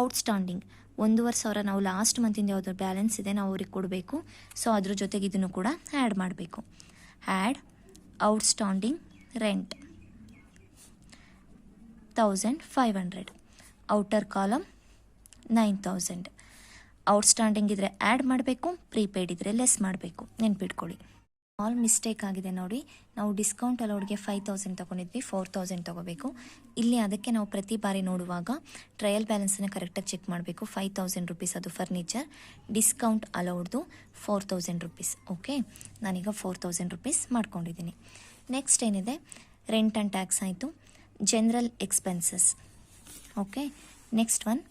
ಔಟ್ಸ್ಟ್ಯಾಂಡಿಂಗ್ 1,500 ನಾವು ಲಾಸ್ಟ್ ಮಂತಿಂದ ಯಾವುದು ಬ್ಯಾಲೆನ್ಸ್ ಇದೆ ನಾವು ಅವ್ರಿಗೆ ಕೊಡಬೇಕು. ಸೊ ಅದ್ರ ಜೊತೆಗೆ ಇದನ್ನು ಕೂಡ ಆ್ಯಡ್ ಮಾಡಬೇಕು. Add outstanding rent 1,500. Outer column 9,000. Outstanding ಇದ್ದರೆ ಆ್ಯಡ್ ಮಾಡಬೇಕು, ಪ್ರೀಪೇಯ್ಡ್ ಇದ್ದರೆ ಲೆಸ್ ಮಾಡಬೇಕು, ನೆನ್ಪಿಟ್ಕೊಳ್ಳಿ. ಆಲ್ ಮಿಸ್ಟೇಕ್ ಆಗಿದೆ ನೋಡಿ. ನಾವು ಡಿಸ್ಕೌಂಟ್ ಅಲೌಡ್ಗೆ 5,000 ತೊಗೊಂಡಿದ್ವಿ, 4,000 ತೊಗೋಬೇಕು. ಇಲ್ಲಿ ಅದಕ್ಕೆ ನಾವು ಪ್ರತಿ ಬಾರಿ ನೋಡುವಾಗ ಟ್ರಯಲ್ ಬ್ಯಾಲೆನ್ಸನ್ನು ಕರೆಕ್ಟಾಗಿ ಚೆಕ್ ಮಾಡಬೇಕು. 5,000 ರುಪೀಸ್ ಅದು ಫರ್ನಿಚರ್, ಡಿಸ್ಕೌಂಟ್ ಅಲೌಡ್ದು 4,000 ರುಪೀಸ್. ಓಕೆ, ನಾನೀಗ 4,000 ರುಪೀಸ್ ಮಾಡ್ಕೊಂಡಿದ್ದೀನಿ. ನೆಕ್ಸ್ಟ್ ಏನಿದೆ? ರೆಂಟ್ ಆ್ಯಂಡ್ ಟ್ಯಾಕ್ಸ್ ಆಯಿತು. General expenses. Okay, next one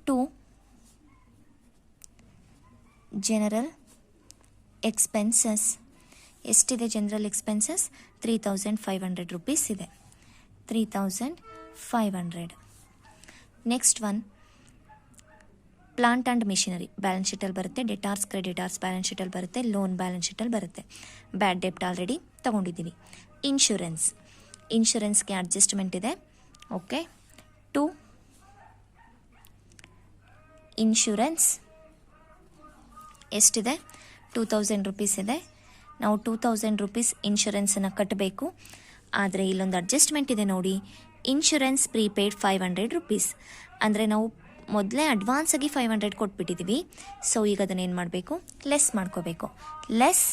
2 general expenses. ಎಷ್ಟಿದೆ ಜನರಲ್ ಎಕ್ಸ್ಪೆನ್ಸಸ್? 3,500 ರುಪೀಸ್ ಇದೆ. 3,500. Next one plant and machinery balance ಶೀಟಲ್ಲಿ ಬರುತ್ತೆ. ಡೆಟಾರ್ಸ್ ಕ್ರೆಡಿಟಾರ್ಸ್ ಬ್ಯಾಲೆನ್ಸ್ ಶೀಟಲ್ಲಿ ಬರುತ್ತೆ. ಲೋನ್ ಬ್ಯಾಲೆನ್ಸ್ ಶೀಟಲ್ಲಿ ಬರುತ್ತೆ. ಬ್ಯಾಡ್ ಡೆಪ್ಟ್ ಆಲ್ರೆಡಿ ತೊಗೊಂಡಿದ್ದೀವಿ. ಇನ್ಶೂರೆನ್ಸ್ಗೆ ಅಡ್ಜಸ್ಟ್ಮೆಂಟ್ ಇದೆ. ಓಕೆ, 2 ಇನ್ಶೂರೆನ್ಸ್ ಎಷ್ಟಿದೆ? 2,000 ರುಪೀಸ್ ಇದೆ. ನಾವು 2,000 ರುಪೀಸ್ ಇನ್ಶೂರೆನ್ಸನ್ನು ಕಟ್ಟಬೇಕು. ಆದರೆ ಇಲ್ಲೊಂದು ಅಡ್ಜಸ್ಟ್ಮೆಂಟ್ ಇದೆ ನೋಡಿ, ಇನ್ಶೂರೆನ್ಸ್ ಪ್ರೀಪೇಯ್ಡ್ 500 ರುಪೀಸ್. ಅಂದರೆ ನಾವು ಮೊದಲೇ ಅಡ್ವಾನ್ಸಾಗಿ 500 ಕೊಟ್ಬಿಟ್ಟಿದ್ದೀವಿ. ಸೊ ಈಗ ಅದನ್ನೇನು ಮಾಡಬೇಕು? ಲೆಸ್ ಮಾಡ್ಕೋಬೇಕು. ಲೆಸ್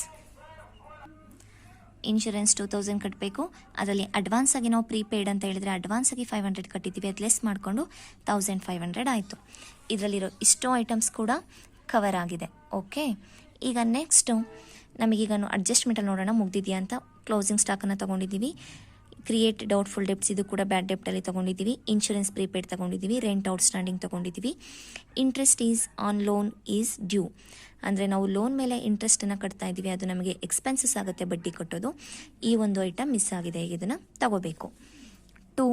ಇನ್ಶೂರೆನ್ಸ್ 2,000 ಕಟ್ಟಬೇಕು. ಅದರಲ್ಲಿ ಅಡ್ವಾನ್ಸಾಗಿ ನಾವು ಪ್ರೀಪೇಯ್ಡ್ ಅಂತ ಹೇಳಿದರೆ ಅಡ್ವಾನ್ಸಾಗಿ 500 ಕಟ್ಟಿದ್ದೀವಿ. ಅದು ಲೆಸ್ ಮಾಡಿಕೊಂಡು 1,500 ಆಯಿತು. ಇದರಲ್ಲಿರೋ ಇಷ್ಟೋ ಐಟಮ್ಸ್ ಕೂಡ ಕವರ್ ಆಗಿದೆ. ಓಕೆ, ಈಗ ನೆಕ್ಸ್ಟು ನಮಗೀಗ ಅಡ್ಜಸ್ಟ್ಮೆಂಟಲ್ಲಿ ನೋಡೋಣ ಮುಗ್ದಿದೆಯಾ ಅಂತ. ಕ್ಲೋಸಿಂಗ್ ಸ್ಟಾಕನ್ನು ತೊಗೊಂಡಿದ್ದೀವಿ. ಕ್ರಿಯೇಟ್ ಡೌಟ್ಫುಲ್ ಡೆಪ್ಟ್ಸ್ ಇದು ಕೂಡ ಬ್ಯಾಡ್ ಡೆಪ್ಟಲ್ಲಿ ತೊಗೊಂಡಿದ್ದೀವಿ. ಇನ್ಶೂರೆನ್ಸ್ ಪ್ರೀಪೇಯ್ಡ್ ತೊಗೊಂಡಿದ್ದೀವಿ. ರೆಂಟ್ ಔಟ್ಸ್ಟ್ಯಾಂಡಿಂಗ್ ತೊಗೊಂಡಿದ್ದೀವಿ. Interest is on loan is due. ಅಂದರೆ ನಾವು ಲೋನ್ ಮೇಲೆ ಇಂಟ್ರೆಸ್ಟನ್ನು ಕಟ್ತಾ ಇದ್ದೀವಿ, ಅದು ನಮಗೆ ಎಕ್ಸ್ಪೆನ್ಸಸ್ ಆಗುತ್ತೆ ಬಡ್ಡಿ ಕಟ್ಟೋದು. ಈ ಒಂದು ಐಟಮ್ ಮಿಸ್ ಆಗಿದೆ, ಈಗ ಇದನ್ನು ತಗೋಬೇಕು. 2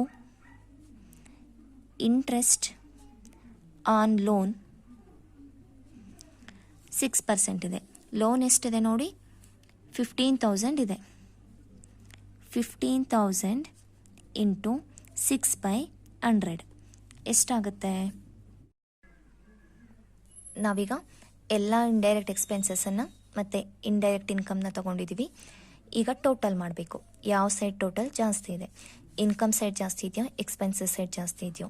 ಇಂಟ್ರೆಸ್ಟ್ ಆನ್ ಲೋನ್ 6% ಇದೆ. ಲೋನ್ ಎಷ್ಟಿದೆ ನೋಡಿ? 15,000 ಇದೆ. 15,000 ಇಂಟು 6/100 ಎಷ್ಟಾಗುತ್ತೆ? ನಾವೀಗ ಎಲ್ಲ ಇಂಡೈರೆಕ್ಟ್ ಎಕ್ಸ್ಪೆನ್ಸಸ್ಸನ್ನು ಮತ್ತು ಇಂಡೈರೆಕ್ಟ್ ಇನ್ಕಮ್ನ ತೊಗೊಂಡಿದ್ದೀವಿ. ಈಗ ಟೋಟಲ್ ಮಾಡಬೇಕು. ಯಾವ ಸೈಡ್ ಟೋಟಲ್ ಜಾಸ್ತಿ ಇದೆ? ಇನ್ಕಮ್ ಸೈಡ್ ಜಾಸ್ತಿ ಇದೆಯೋ ಎಕ್ಸ್ಪೆನ್ಸಸ್ ಸೈಡ್ ಜಾಸ್ತಿ ಇದೆಯೋ?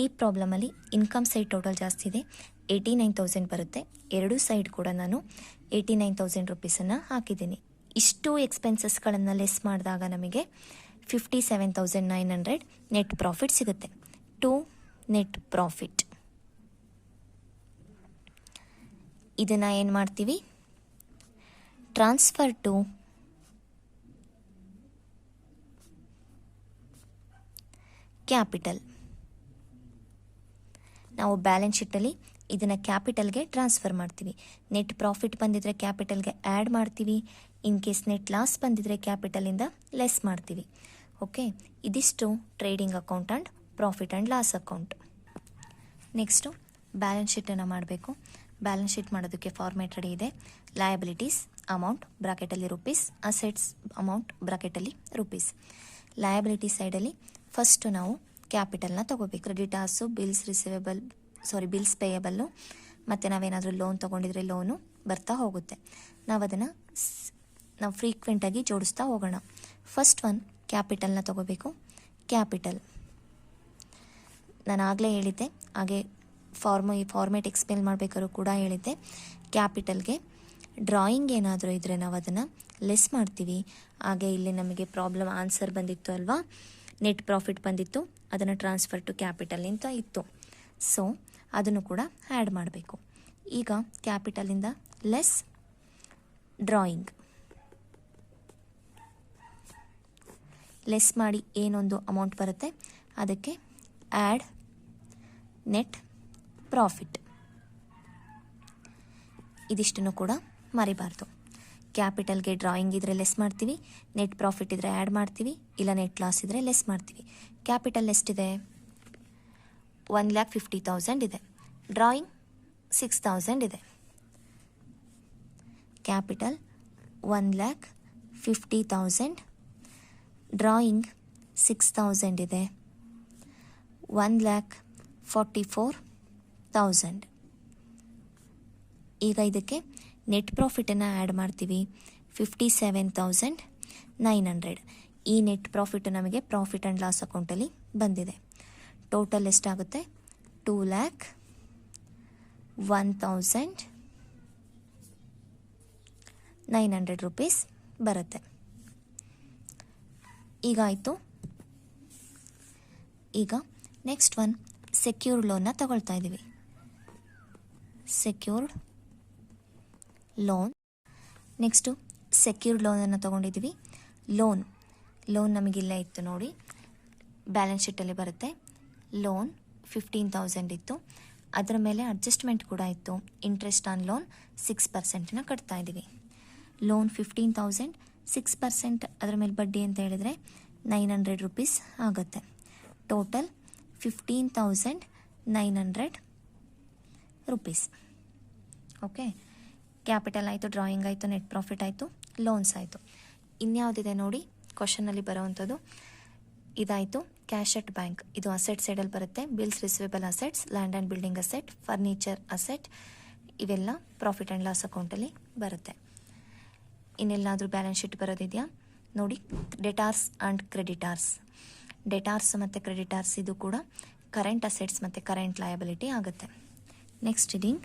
ಈ ಪ್ರಾಬ್ಲಮಲ್ಲಿ ಇನ್ಕಮ್ ಸೈಡ್ ಟೋಟಲ್ ಜಾಸ್ತಿ ಇದೆ, 89,000 ಬರುತ್ತೆ. ಎರಡೂ ಸೈಡ್ ಕೂಡ ನಾನು 89,000 ರುಪೀಸನ್ನು ಹಾಕಿದ್ದೀನಿ. ಇಷ್ಟು ಎಕ್ಸ್ಪೆನ್ಸಸ್ಗಳನ್ನು ಲೆಸ್ ಮಾಡಿದಾಗ ನಮಗೆ 57,900 ನೆಟ್ ಪ್ರಾಫಿಟ್ ಸಿಗುತ್ತೆ. 2 ನೆಟ್ ಪ್ರಾಫಿಟ್. ಇದನ್ನು ಏನು ಮಾಡ್ತೀವಿ? Transfer to capital. ನಾವು ಬ್ಯಾಲೆನ್ಸ್ ಶೀಟಲ್ಲಿ ಇದನ್ನು ಕ್ಯಾಪಿಟಲ್ಗೆ ಟ್ರಾನ್ಸ್ಫರ್ ಮಾಡ್ತೀವಿ. ನೆಟ್ ಪ್ರಾಫಿಟ್ ಬಂದಿದ್ರೆ ಕ್ಯಾಪಿಟಲ್ಗೆ ಆ್ಯಡ್ ಮಾಡ್ತೀವಿ. ಇನ್ ಕೇಸ್ ನೆಟ್ ಲಾಸ್ ಬಂದಿದ್ರೆ ಕ್ಯಾಪಿಟಲಿಂದ ಲೆಸ್ ಮಾಡ್ತೀವಿ. ಓಕೆ, ಇದಿಷ್ಟು trading account and profit and loss account. Next balance ಶೀಟನ್ನು ಮಾಡಬೇಕು. ಬ್ಯಾಲೆನ್ಸ್ ಶೀಟ್ ಮಾಡೋದಕ್ಕೆ ಫಾರ್ಮೇಟ್ ರೆಡಿ ಇದೆ. ಲಯಬಿಲಿಟೀಸ್ ಅಮೌಂಟ್ ಬ್ರಾಕೆಟಲ್ಲಿ ರುಪೀಸ್, ಅಸೆಟ್ಸ್ ಅಮೌಂಟ್ ಬ್ರಾಕೆಟಲ್ಲಿ ರುಪೀಸ್. ಲಯಬಿಲಿಟಿ ಸೈಡಲ್ಲಿ ಫಸ್ಟು ನಾವು ಕ್ಯಾಪಿಟಲ್ನ ತೊಗೋಬೇಕು. ಕ್ರೆಡಿಟಾರ್ಸು, ಬಿಲ್ಸ್ ಪೇಯಬಲ್ಲು, ಮತ್ತು ನಾವೇನಾದರೂ ಲೋನ್ ತೊಗೊಂಡಿದ್ರೆ ಲೋನು ಬರ್ತಾ ಹೋಗುತ್ತೆ. ನಾವು ಫ್ರೀಕ್ವೆಂಟಾಗಿ ಜೋಡಿಸ್ತಾ ಹೋಗೋಣ. ಫಸ್ಟ್ ಒನ್ ಕ್ಯಾಪಿಟಲ್ನ ತೊಗೋಬೇಕು. ಕ್ಯಾಪಿಟಲ್ ನಾನು ಆಗಲೇ ಹೇಳಿದ್ದೆ, ಹಾಗೆ ಈ ಫಾರ್ಮೇಟ್ ಎಕ್ಸ್ಪ್ಲೇನ್ ಮಾಡಬೇಕಾದ್ರೂ ಕೂಡ ಹೇಳಿದ್ದೆ. ಕ್ಯಾಪಿಟಲ್ಗೆ ಡ್ರಾಯಿಂಗ್ ಏನಾದರೂ ಇದ್ದರೆ ನಾವು ಅದನ್ನು ಲೆಸ್ ಮಾಡ್ತೀವಿ. ಹಾಗೆ ಇಲ್ಲಿ ನಮಗೆ ಪ್ರಾಬ್ಲಮ್ ಆನ್ಸರ್ ಬಂದಿತ್ತು ಅಲ್ವಾ, ನೆಟ್ ಪ್ರಾಫಿಟ್ ಬಂದಿತ್ತು, ಅದನ್ನು ಟ್ರಾನ್ಸ್ಫರ್ ಟು ಕ್ಯಾಪಿಟಲ್ ಅಂತ ಇತ್ತು. ಸೊ ಅದನ್ನು ಕೂಡ ಆ್ಯಡ್ ಮಾಡಬೇಕು. ಈಗ ಕ್ಯಾಪಿಟಲಿಂದ ಲೆಸ್ ಡ್ರಾಯಿಂಗ್. ಲೆಸ್ ಮಾಡಿ ಏನೊಂದು ಅಮೌಂಟ್ ಬರುತ್ತೆ ಅದಕ್ಕೆ ಆ್ಯಡ್ ನೆಟ್ ಪ್ರಾಫಿಟ್. ಇದಿಷ್ಟನ್ನು ಕೂಡ ಮರಿಬಾರ್ದು. ಕ್ಯಾಪಿಟಲ್ಗೆ ಡ್ರಾಯಿಂಗ್ ಇದ್ದರೆ ಲೆಸ್ ಮಾಡ್ತೀವಿ, ನೆಟ್ ಪ್ರಾಫಿಟ್ ಇದ್ದರೆ ಆ್ಯಡ್ ಮಾಡ್ತೀವಿ, ಇಲ್ಲ ನೆಟ್ ಲಾಸ್ ಇದ್ದರೆ ಲೆಸ್ ಮಾಡ್ತೀವಿ. ಕ್ಯಾಪಿಟಲ್ ಎಷ್ಟಿದೆ? 1,50,000 ಇದೆ. ಡ್ರಾಯಿಂಗ್ 6,000 ಇದೆ. ಕ್ಯಾಪಿಟಲ್ 1,50,000, ಡ್ರಾಯಿಂಗ್ 6,000 ಇದೆ. 1,44,000. ಈಗ ಇದಕ್ಕೆ ನೆಟ್ ಪ್ರಾಫಿಟನ್ನು ಆ್ಯಡ್ ಮಾಡ್ತೀವಿ, 57,900. ಈ ನೆಟ್ ಪ್ರಾಫಿಟ್ ನಮಗೆ ಪ್ರಾಫಿಟ್ ಆ್ಯಂಡ್ ಲಾಸ್ ಅಕೌಂಟಲ್ಲಿ ಬಂದಿದೆ. ಟೋಟಲ್ ಎಷ್ಟಾಗುತ್ತೆ? 2,01,900 ರೂಪೀಸ್ ಬರುತ್ತೆ. ಈಗ ಆಯಿತು. ಈಗ ನೆಕ್ಸ್ಟ್ ಒನ್ ಸೆಕ್ಯೂರ್ಡ್ ಲೋನ್ನ ತಗೊಳ್ತಾ ಇದ್ದೀವಿ. Secured loan. ನೆಕ್ಸ್ಟು ಸೆಕ್ಯೂರ್ಡ್ ಲೋನನ್ನು ತೊಗೊಂಡಿದ್ದೀವಿ. ಲೋನ್ ನಮಗಿಲ್ಲ ಇತ್ತು ನೋಡಿ, ಬ್ಯಾಲೆನ್ಸ್ ಶೀಟಲ್ಲಿ ಬರುತ್ತೆ. ಲೋನ್ 15,000 ಇತ್ತು. ಅದರ ಮೇಲೆ ಅಡ್ಜಸ್ಟ್ಮೆಂಟ್ ಕೂಡ ಇತ್ತು. ಇಂಟ್ರೆಸ್ಟ್ ಆನ್ ಲೋನ್ 6% ಕಟ್ತಾ ಇದ್ದೀವಿ. ಲೋನ್ 15,000, 6% ಅದರ ಮೇಲೆ ಬಡ್ಡಿ ಅಂತ ಹೇಳಿದರೆ 900 ರೂಪೀಸ್ ಆಗುತ್ತೆ. Total 15,900 rupees. ಓಕೆ, ಕ್ಯಾಪಿಟಲ್ ಆಯಿತು, ಡ್ರಾಯಿಂಗ್ ಆಯಿತು, ನೆಟ್ ಪ್ರಾಫಿಟ್ ಆಯಿತು, ಲೋನ್ಸ್ ಆಯಿತು. ಇನ್ಯಾವುದಿದೆ ನೋಡಿ ಕ್ವಶನಲ್ಲಿ ಬರೋವಂಥದ್ದು? ಇದಾಯಿತು ಕ್ಯಾಶ್ ಅಟ್ ಬ್ಯಾಂಕ್. ಇದು ಅಸೆಟ್ ಸೈಡಲ್ಲಿ ಬರುತ್ತೆ. Bills receivable assets, land and building asset, furniture asset, ಇವೆಲ್ಲ ಪ್ರಾಫಿಟ್ ಆ್ಯಂಡ್ ಲಾಸ್ ಅಕೌಂಟಲ್ಲಿ ಬರುತ್ತೆ. ಇನ್ನೆಲ್ಲಾದರೂ ಬ್ಯಾಲೆನ್ಸ್ ಶೀಟ್ ಬರೋದಿದೆಯಾ ನೋಡಿ? ಡೆಟಾರ್ಸ್ ಆ್ಯಂಡ್ ಕ್ರೆಡಿಟಾರ್ಸ್. ಡೆಟಾರ್ಸ್ ಮತ್ತು ಕ್ರೆಡಿಟಾರ್ಸ್ ಇದು ಕೂಡ ಕರೆಂಟ್ ಅಸೆಟ್ಸ್ ಮತ್ತು ಕರೆಂಟ್ ಲಯಬಿಲಿಟಿ ಆಗುತ್ತೆ. Next reading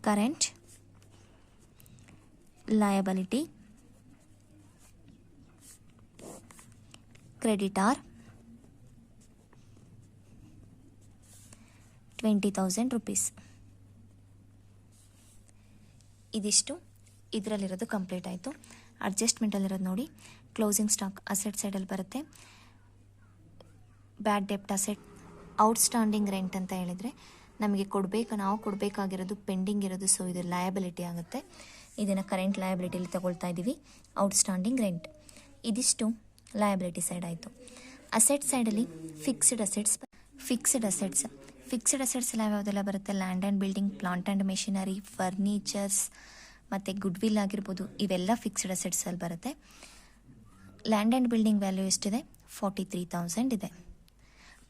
current liability, creditor 20,000 rupees. ಇದಿಷ್ಟು ಇದರಲ್ಲಿರೋದು ಕಂಪ್ಲೀಟ್ ಆಯಿತು. ಅಡ್ಜಸ್ಟ್ಮೆಂಟಲ್ಲಿರೋದು ನೋಡಿ, ಕ್ಲೋಸಿಂಗ್ ಸ್ಟಾಕ್ ಅಸೆಟ್ ಸೈಡಲ್ಲಿ ಬರುತ್ತೆ. ಬ್ಯಾಡ್ ಡೆಪ್ಟ್ ಅಸೆಟ್, ಔಟ್ಸ್ಟ್ಯಾಂಡಿಂಗ್ ರೆಂಟ್ ಅಂತ ಹೇಳಿದರೆ ನಮಗೆ ನಾವು ಕೊಡಬೇಕಾಗಿರೋದು ಪೆಂಡಿಂಗ್ ಇರೋದು. ಸೊ ಇದು ಲಯಬಿಲಿಟಿ ಆಗುತ್ತೆ. ಇದನ್ನು ಕರೆಂಟ್ ಲಯಬಿಲಿಟಿಲಿ ತಗೊಳ್ತಾ ಇದ್ದೀವಿ, ಔಟ್ಸ್ಟ್ಯಾಂಡಿಂಗ್ ರೆಂಟ್. ಇದಿಷ್ಟು ಲಯಬಿಲಿಟಿ ಸೈಡ್ ಆಯಿತು. ಅಸೆಟ್ ಸೈಡಲ್ಲಿ ಫಿಕ್ಸ್ಡ್ ಅಸೆಟ್ಸ್ ಯಾವ್ಯಾವುದೆಲ್ಲ ಬರುತ್ತೆ? Land and building, plant and machinery, furnitures ಮತ್ತು ಗುಡ್ವಿಲ್ ಆಗಿರ್ಬೋದು, ಇವೆಲ್ಲ ಫಿಕ್ಸ್ಡ್ ಅಸೆಟ್ಸಲ್ಲಿ ಬರುತ್ತೆ. ಲ್ಯಾಂಡ್ ಆ್ಯಂಡ್ ಬಿಲ್ಡಿಂಗ್ ವ್ಯಾಲ್ಯೂ ಎಷ್ಟಿದೆ? 43,000 ಇದೆ.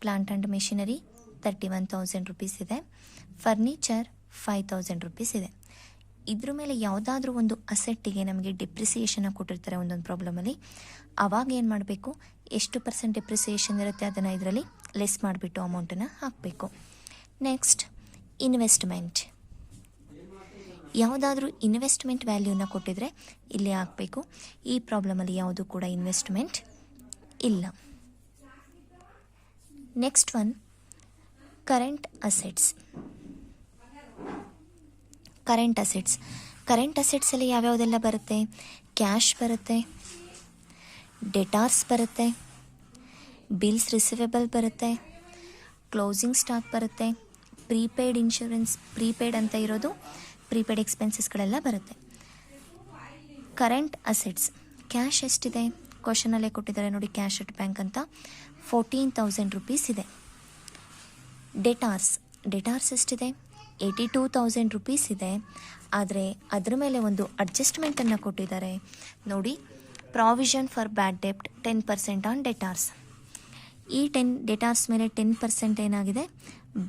ಪ್ಲಾಂಟ್ ಆ್ಯಂಡ್ ಮೆಷಿನರಿ 31,000 ರೂಪೀಸ್ ಇದೆ. ಫರ್ನಿಚರ್ 5,000 ರೂಪೀಸ್ ಇದೆ. ಇದ್ರ ಮೇಲೆ ಯಾವುದಾದ್ರೂ ಒಂದು ಅಸೆಟ್ಟಿಗೆ ನಮಗೆ ಡಿಪ್ರಿಸಿಯೇಷನ್ನ ಕೊಟ್ಟಿರ್ತಾರೆ ಒಂದೊಂದು ಪ್ರಾಬ್ಲಮಲ್ಲಿ. ಆವಾಗ ಏನು ಮಾಡಬೇಕು? ಎಷ್ಟು % ಡಿಪ್ರಿಸಿಯೇಷನ್ ಇರುತ್ತೆ ಅದನ್ನು ಇದರಲ್ಲಿ ಲೆಸ್ ಮಾಡಿಬಿಟ್ಟು ಅಮೌಂಟನ್ನು ಹಾಕಬೇಕು. Next investment. ಯಾವುದಾದ್ರೂ ಇನ್ವೆಸ್ಟ್ಮೆಂಟ್ ವ್ಯಾಲ್ಯೂನ ಕೊಟ್ಟಿದ್ರೆ ಇಲ್ಲಿ ಹಾಕಬೇಕು. ಈ ಪ್ರಾಬ್ಲಮಲ್ಲಿ ಯಾವುದು ಕೂಡ ಇನ್ವೆಸ್ಟ್ಮೆಂಟ್ ಇಲ್ಲ. Next one current assets. Current ಅಸೆಟ್ಸಲ್ಲಿ ಯಾವ್ಯಾವುದೆಲ್ಲ ಬರುತ್ತೆ? ಕ್ಯಾಶ್ ಬರುತ್ತೆ, ಡೆಟಾರ್ಸ್ ಬರುತ್ತೆ, ಬಿಲ್ಸ್ ರಿಸಿವೇಬಲ್ ಬರುತ್ತೆ, ಕ್ಲೋಸಿಂಗ್ ಸ್ಟಾಕ್ ಬರುತ್ತೆ, ಪ್ರೀಪೇಯ್ಡ್ ಇನ್ಶೂರೆನ್ಸ್, ಪ್ರೀಪೇಯ್ಡ್ ಅಂತ ಇರೋದು ಪ್ರೀಪೇಯ್ಡ್ ಎಕ್ಸ್ಪೆನ್ಸಸ್ಗಳೆಲ್ಲ ಬರುತ್ತೆ. ಕರೆಂಟ್ ಅಸೆಟ್ಸ್ ಕ್ಯಾಶ್ ಎಷ್ಟಿದೆ? ಕ್ವಶನಲ್ಲೇ ಕೊಟ್ಟಿದ್ದಾರೆ ನೋಡಿ, ಕ್ಯಾಶ್ ಅಟ್ ಬ್ಯಾಂಕ್ ಅಂತ 14,000 ರೂಪೀಸ್ ಇದೆ. ಡೆಟಾರ್ಸ್ ಎಷ್ಟಿದೆ? 82,000 ರೂಪೀಸ್ ಇದೆ. ಆದರೆ ಅದರ ಮೇಲೆ ಒಂದು ಅಡ್ಜಸ್ಟ್ಮೆಂಟನ್ನು ಕೊಟ್ಟಿದ್ದಾರೆ ನೋಡಿ, ಪ್ರಾವಿಷನ್ ಫಾರ್ ಬ್ಯಾಡ್ ಡೆಪ್ಟ್ 10% ಆನ್ ಡೆಟಾರ್ಸ್. ಈ ಡೆಟಾರ್ಸ್ ಮೇಲೆ 10% ಏನಾಗಿದೆ?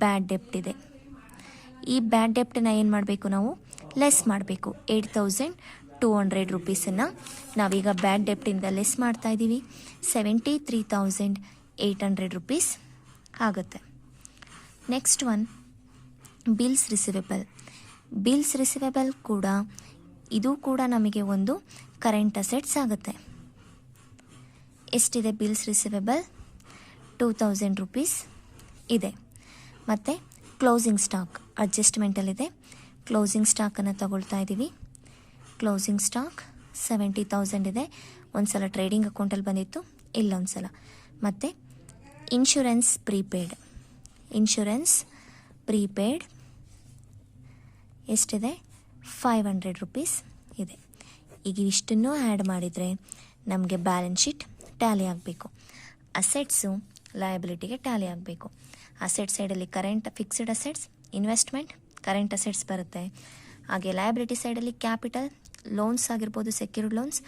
ಬ್ಯಾಡ್ ಡೆಪ್ಟ್ ಇದೆ. ಈ ಬ್ಯಾಡ್ ಡೆಪ್ಟನ್ನು ಏನು ಮಾಡಬೇಕು? ನಾವು ಲೆಸ್ ಮಾಡಬೇಕು. 8,200 ರೂಪೀಸನ್ನು ನಾವೀಗ ಬ್ಯಾಡ್ ಡೆಪ್ಟಿಂದ ಲೆಸ್ ಮಾಡ್ತಾ ಇದ್ದೀವಿ. 73,800 ರೂಪೀಸ್ ಆಗುತ್ತೆ. ನೆಕ್ಸ್ಟ್ ಒನ್ ಬಿಲ್ಸ್ ರಿಸಿವೇಬಲ್ ಕೂಡ ಇದು ಕೂಡ ನಮಗೆ ಒಂದು ಕರೆಂಟ್ ಅಸೆಟ್ಸ್ ಆಗುತ್ತೆ. ಎಷ್ಟಿದೆ ಬಿಲ್ಸ್ ರಿಸಿವೇಬಲ್? 2,000 ರೂಪೀಸ್ ಇದೆ. ಮತ್ತು ಕ್ಲೋಸಿಂಗ್ ಸ್ಟಾಕ್ ಅಡ್ಜಸ್ಟ್ಮೆಂಟಲ್ಲಿದೆ. ಕ್ಲೋಸಿಂಗ್ ಸ್ಟಾಕನ್ನು ತಗೊಳ್ತಾ ಇದ್ದೀವಿ. ಕ್ಲೋಸಿಂಗ್ ಸ್ಟಾಕ್ 70,000 ಇದೆ. ಒಂದು ಸಲ ಟ್ರೇಡಿಂಗ್ ಅಕೌಂಟಲ್ಲಿ ಬಂದಿತ್ತು, ಇಲ್ಲೊಂದು ಸಲ. ಮತ್ತು ಇನ್ಶೂರೆನ್ಸ್ ಪ್ರೀಪೇಯ್ಡ್ ಎಷ್ಟಿದೆ? 500 ರುಪೀಸ್ ಇದೆ. ಈಗ ಇಷ್ಟನ್ನು ಆ್ಯಡ್ ಮಾಡಿದರೆ ನಮಗೆ ಬ್ಯಾಲೆನ್ಸ್ ಶೀಟ್ ಟ್ಯಾಲಿ ಆಗಬೇಕು. ಅಸೆಟ್ಸು ಲಯಬಿಲಿಟಿಗೆ ಟ್ಯಾಲಿ ಆಗಬೇಕು. ಅಸೆಟ್ ಸೈಡಲ್ಲಿ current fixed assets, investment, current assets ಬರುತ್ತೆ. ಹಾಗೆ ಲಯಬಿಲಿಟಿ ಸೈಡಲ್ಲಿ ಕ್ಯಾಪಿಟಲ್, ಲೋನ್ಸ್ ಆಗಿರ್ಬೋದು, secured loans,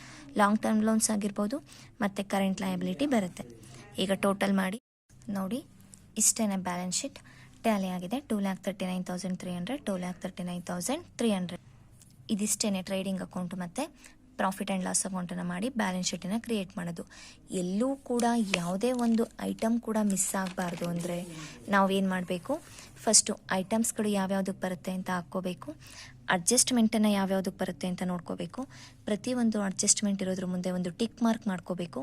long term loans ಆಗಿರ್ಬೋದು, ಮತ್ತು ಕರೆಂಟ್ ಲಯಬಿಲಿಟಿ ಬರುತ್ತೆ. ಈಗ ಟೋಟಲ್ ಮಾಡಿ ನೋಡಿ, ಇಷ್ಟೇ ಬ್ಯಾಲೆನ್ಸ್ ಶೀಟ್ ಟ್ಯಾಲಿ ಆಗಿದೆ. 2,39,300, 2,39,300. ಇದಿಷ್ಟೇ ಟ್ರೇಡಿಂಗ್ ಅಕೌಂಟ್ ಮತ್ತು ಪ್ರಾಫಿಟ್ ಆ್ಯಂಡ್ ಲಾಸ್ ಅಕೌಂಟನ್ನು ಮಾಡಿ ಬ್ಯಾಲೆನ್ಸ್ ಶೀಟನ್ನು ಕ್ರಿಯೇಟ್ ಮಾಡೋದು. ಎಲ್ಲೂ ಕೂಡ ಯಾವುದೇ ಒಂದು ಐಟಮ್ ಕೂಡ ಮಿಸ್ ಆಗಬಾರ್ದು ಅಂದರೆ ನಾವೇನು ಮಾಡಬೇಕು, ಫಸ್ಟು ಐಟಮ್ಸ್ಗಳು ಯಾವ್ಯಾವುದಕ್ಕೆ ಬರುತ್ತೆ ಅಂತ ಹಾಕ್ಕೋಬೇಕು. ಅಡ್ಜಸ್ಟ್ಮೆಂಟನ್ನು ಯಾವ್ಯಾವುದಕ್ಕೆ ಬರುತ್ತೆ ಅಂತ ನೋಡ್ಕೋಬೇಕು. ಪ್ರತಿಯೊಂದು ಅಡ್ಜಸ್ಟ್ಮೆಂಟ್ ಇರೋದ್ರ ಮುಂದೆ ಒಂದು ಟಿಕ್ ಮಾರ್ಕ್ ಮಾಡ್ಕೋಬೇಕು.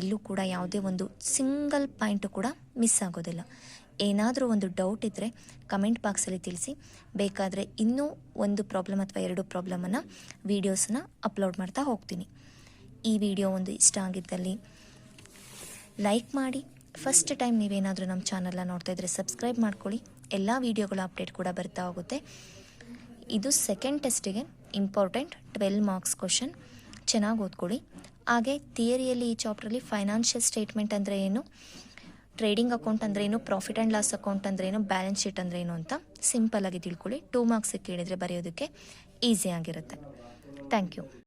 ಎಲ್ಲೂ ಕೂಡ ಯಾವುದೇ ಒಂದು ಸಿಂಗಲ್ ಪಾಯಿಂಟು ಕೂಡ ಮಿಸ್ ಆಗೋದಿಲ್ಲ. ಏನಾದರೂ ಒಂದು ಡೌಟ್ ಇದ್ದರೆ ಕಮೆಂಟ್ ಬಾಕ್ಸಲ್ಲಿ ತಿಳಿಸಿ. ಬೇಕಾದರೆ ಇನ್ನೂ ಒಂದು ಪ್ರಾಬ್ಲಮ್ ಅಥವಾ 2 ಪ್ರಾಬ್ಲಮನ್ನು ವೀಡಿಯೋಸನ್ನ ಅಪ್ಲೋಡ್ ಮಾಡ್ತಾ ಹೋಗ್ತೀನಿ. ಈ ವಿಡಿಯೋ ಒಂದು ಇಷ್ಟ ಆಗಿದ್ದಲ್ಲಿ ಲೈಕ್ ಮಾಡಿ. ಫಸ್ಟ್ ಟೈಮ್ ನೀವೇನಾದರೂ ನಮ್ಮ ಚಾನಲ್ನ ನೋಡ್ತಾ ಇದ್ದರೆ ಸಬ್ಸ್ಕ್ರೈಬ್ ಮಾಡ್ಕೊಳ್ಳಿ. ಎಲ್ಲ ವೀಡಿಯೋಗಳ ಅಪ್ಡೇಟ್ ಕೂಡ ಬರ್ತಾ ಹೋಗುತ್ತೆ. ಇದು ಸೆಕೆಂಡ್ ಟೆಸ್ಟಿಗೆ ಇಂಪಾರ್ಟೆಂಟ್ 12 ಮಾರ್ಕ್ಸ್ ಕ್ವಶನ್. ಚೆನ್ನಾಗಿ ಓದ್ಕೊಳ್ಳಿ. ಹಾಗೆ ಥಿಯರಿಯಲ್ಲಿ ಈ ಚಾಪ್ಟ್ರಲ್ಲಿ ಫೈನಾನ್ಷಿಯಲ್ ಸ್ಟೇಟ್ಮೆಂಟ್ ಅಂದರೆ ಏನು, ಟ್ರೇಡಿಂಗ್ ಅಕೌಂಟ್ ಅಂದರೆ ಏನು, ಪ್ರಾಫಿಟ್ ಆ್ಯಂಡ್ ಲಾಸ್ ಅಕೌಂಟ್ ಅಂದರೆ ಏನು, ಬ್ಯಾಲೆನ್ಸ್ ಶೀಟ್ ಅಂದರೆ ಏನು ಅಂತ ಸಿಂಪಲ್ಲಾಗಿ ತಿಳ್ಕೊಳ್ಳಿ. 2 ಮಾರ್ಕ್ಸಿಗೆ ಕೇಳಿದರೆ ಬರೆಯೋದಕ್ಕೆ ಈಸಿ ಆಗಿರುತ್ತೆ. Thank you.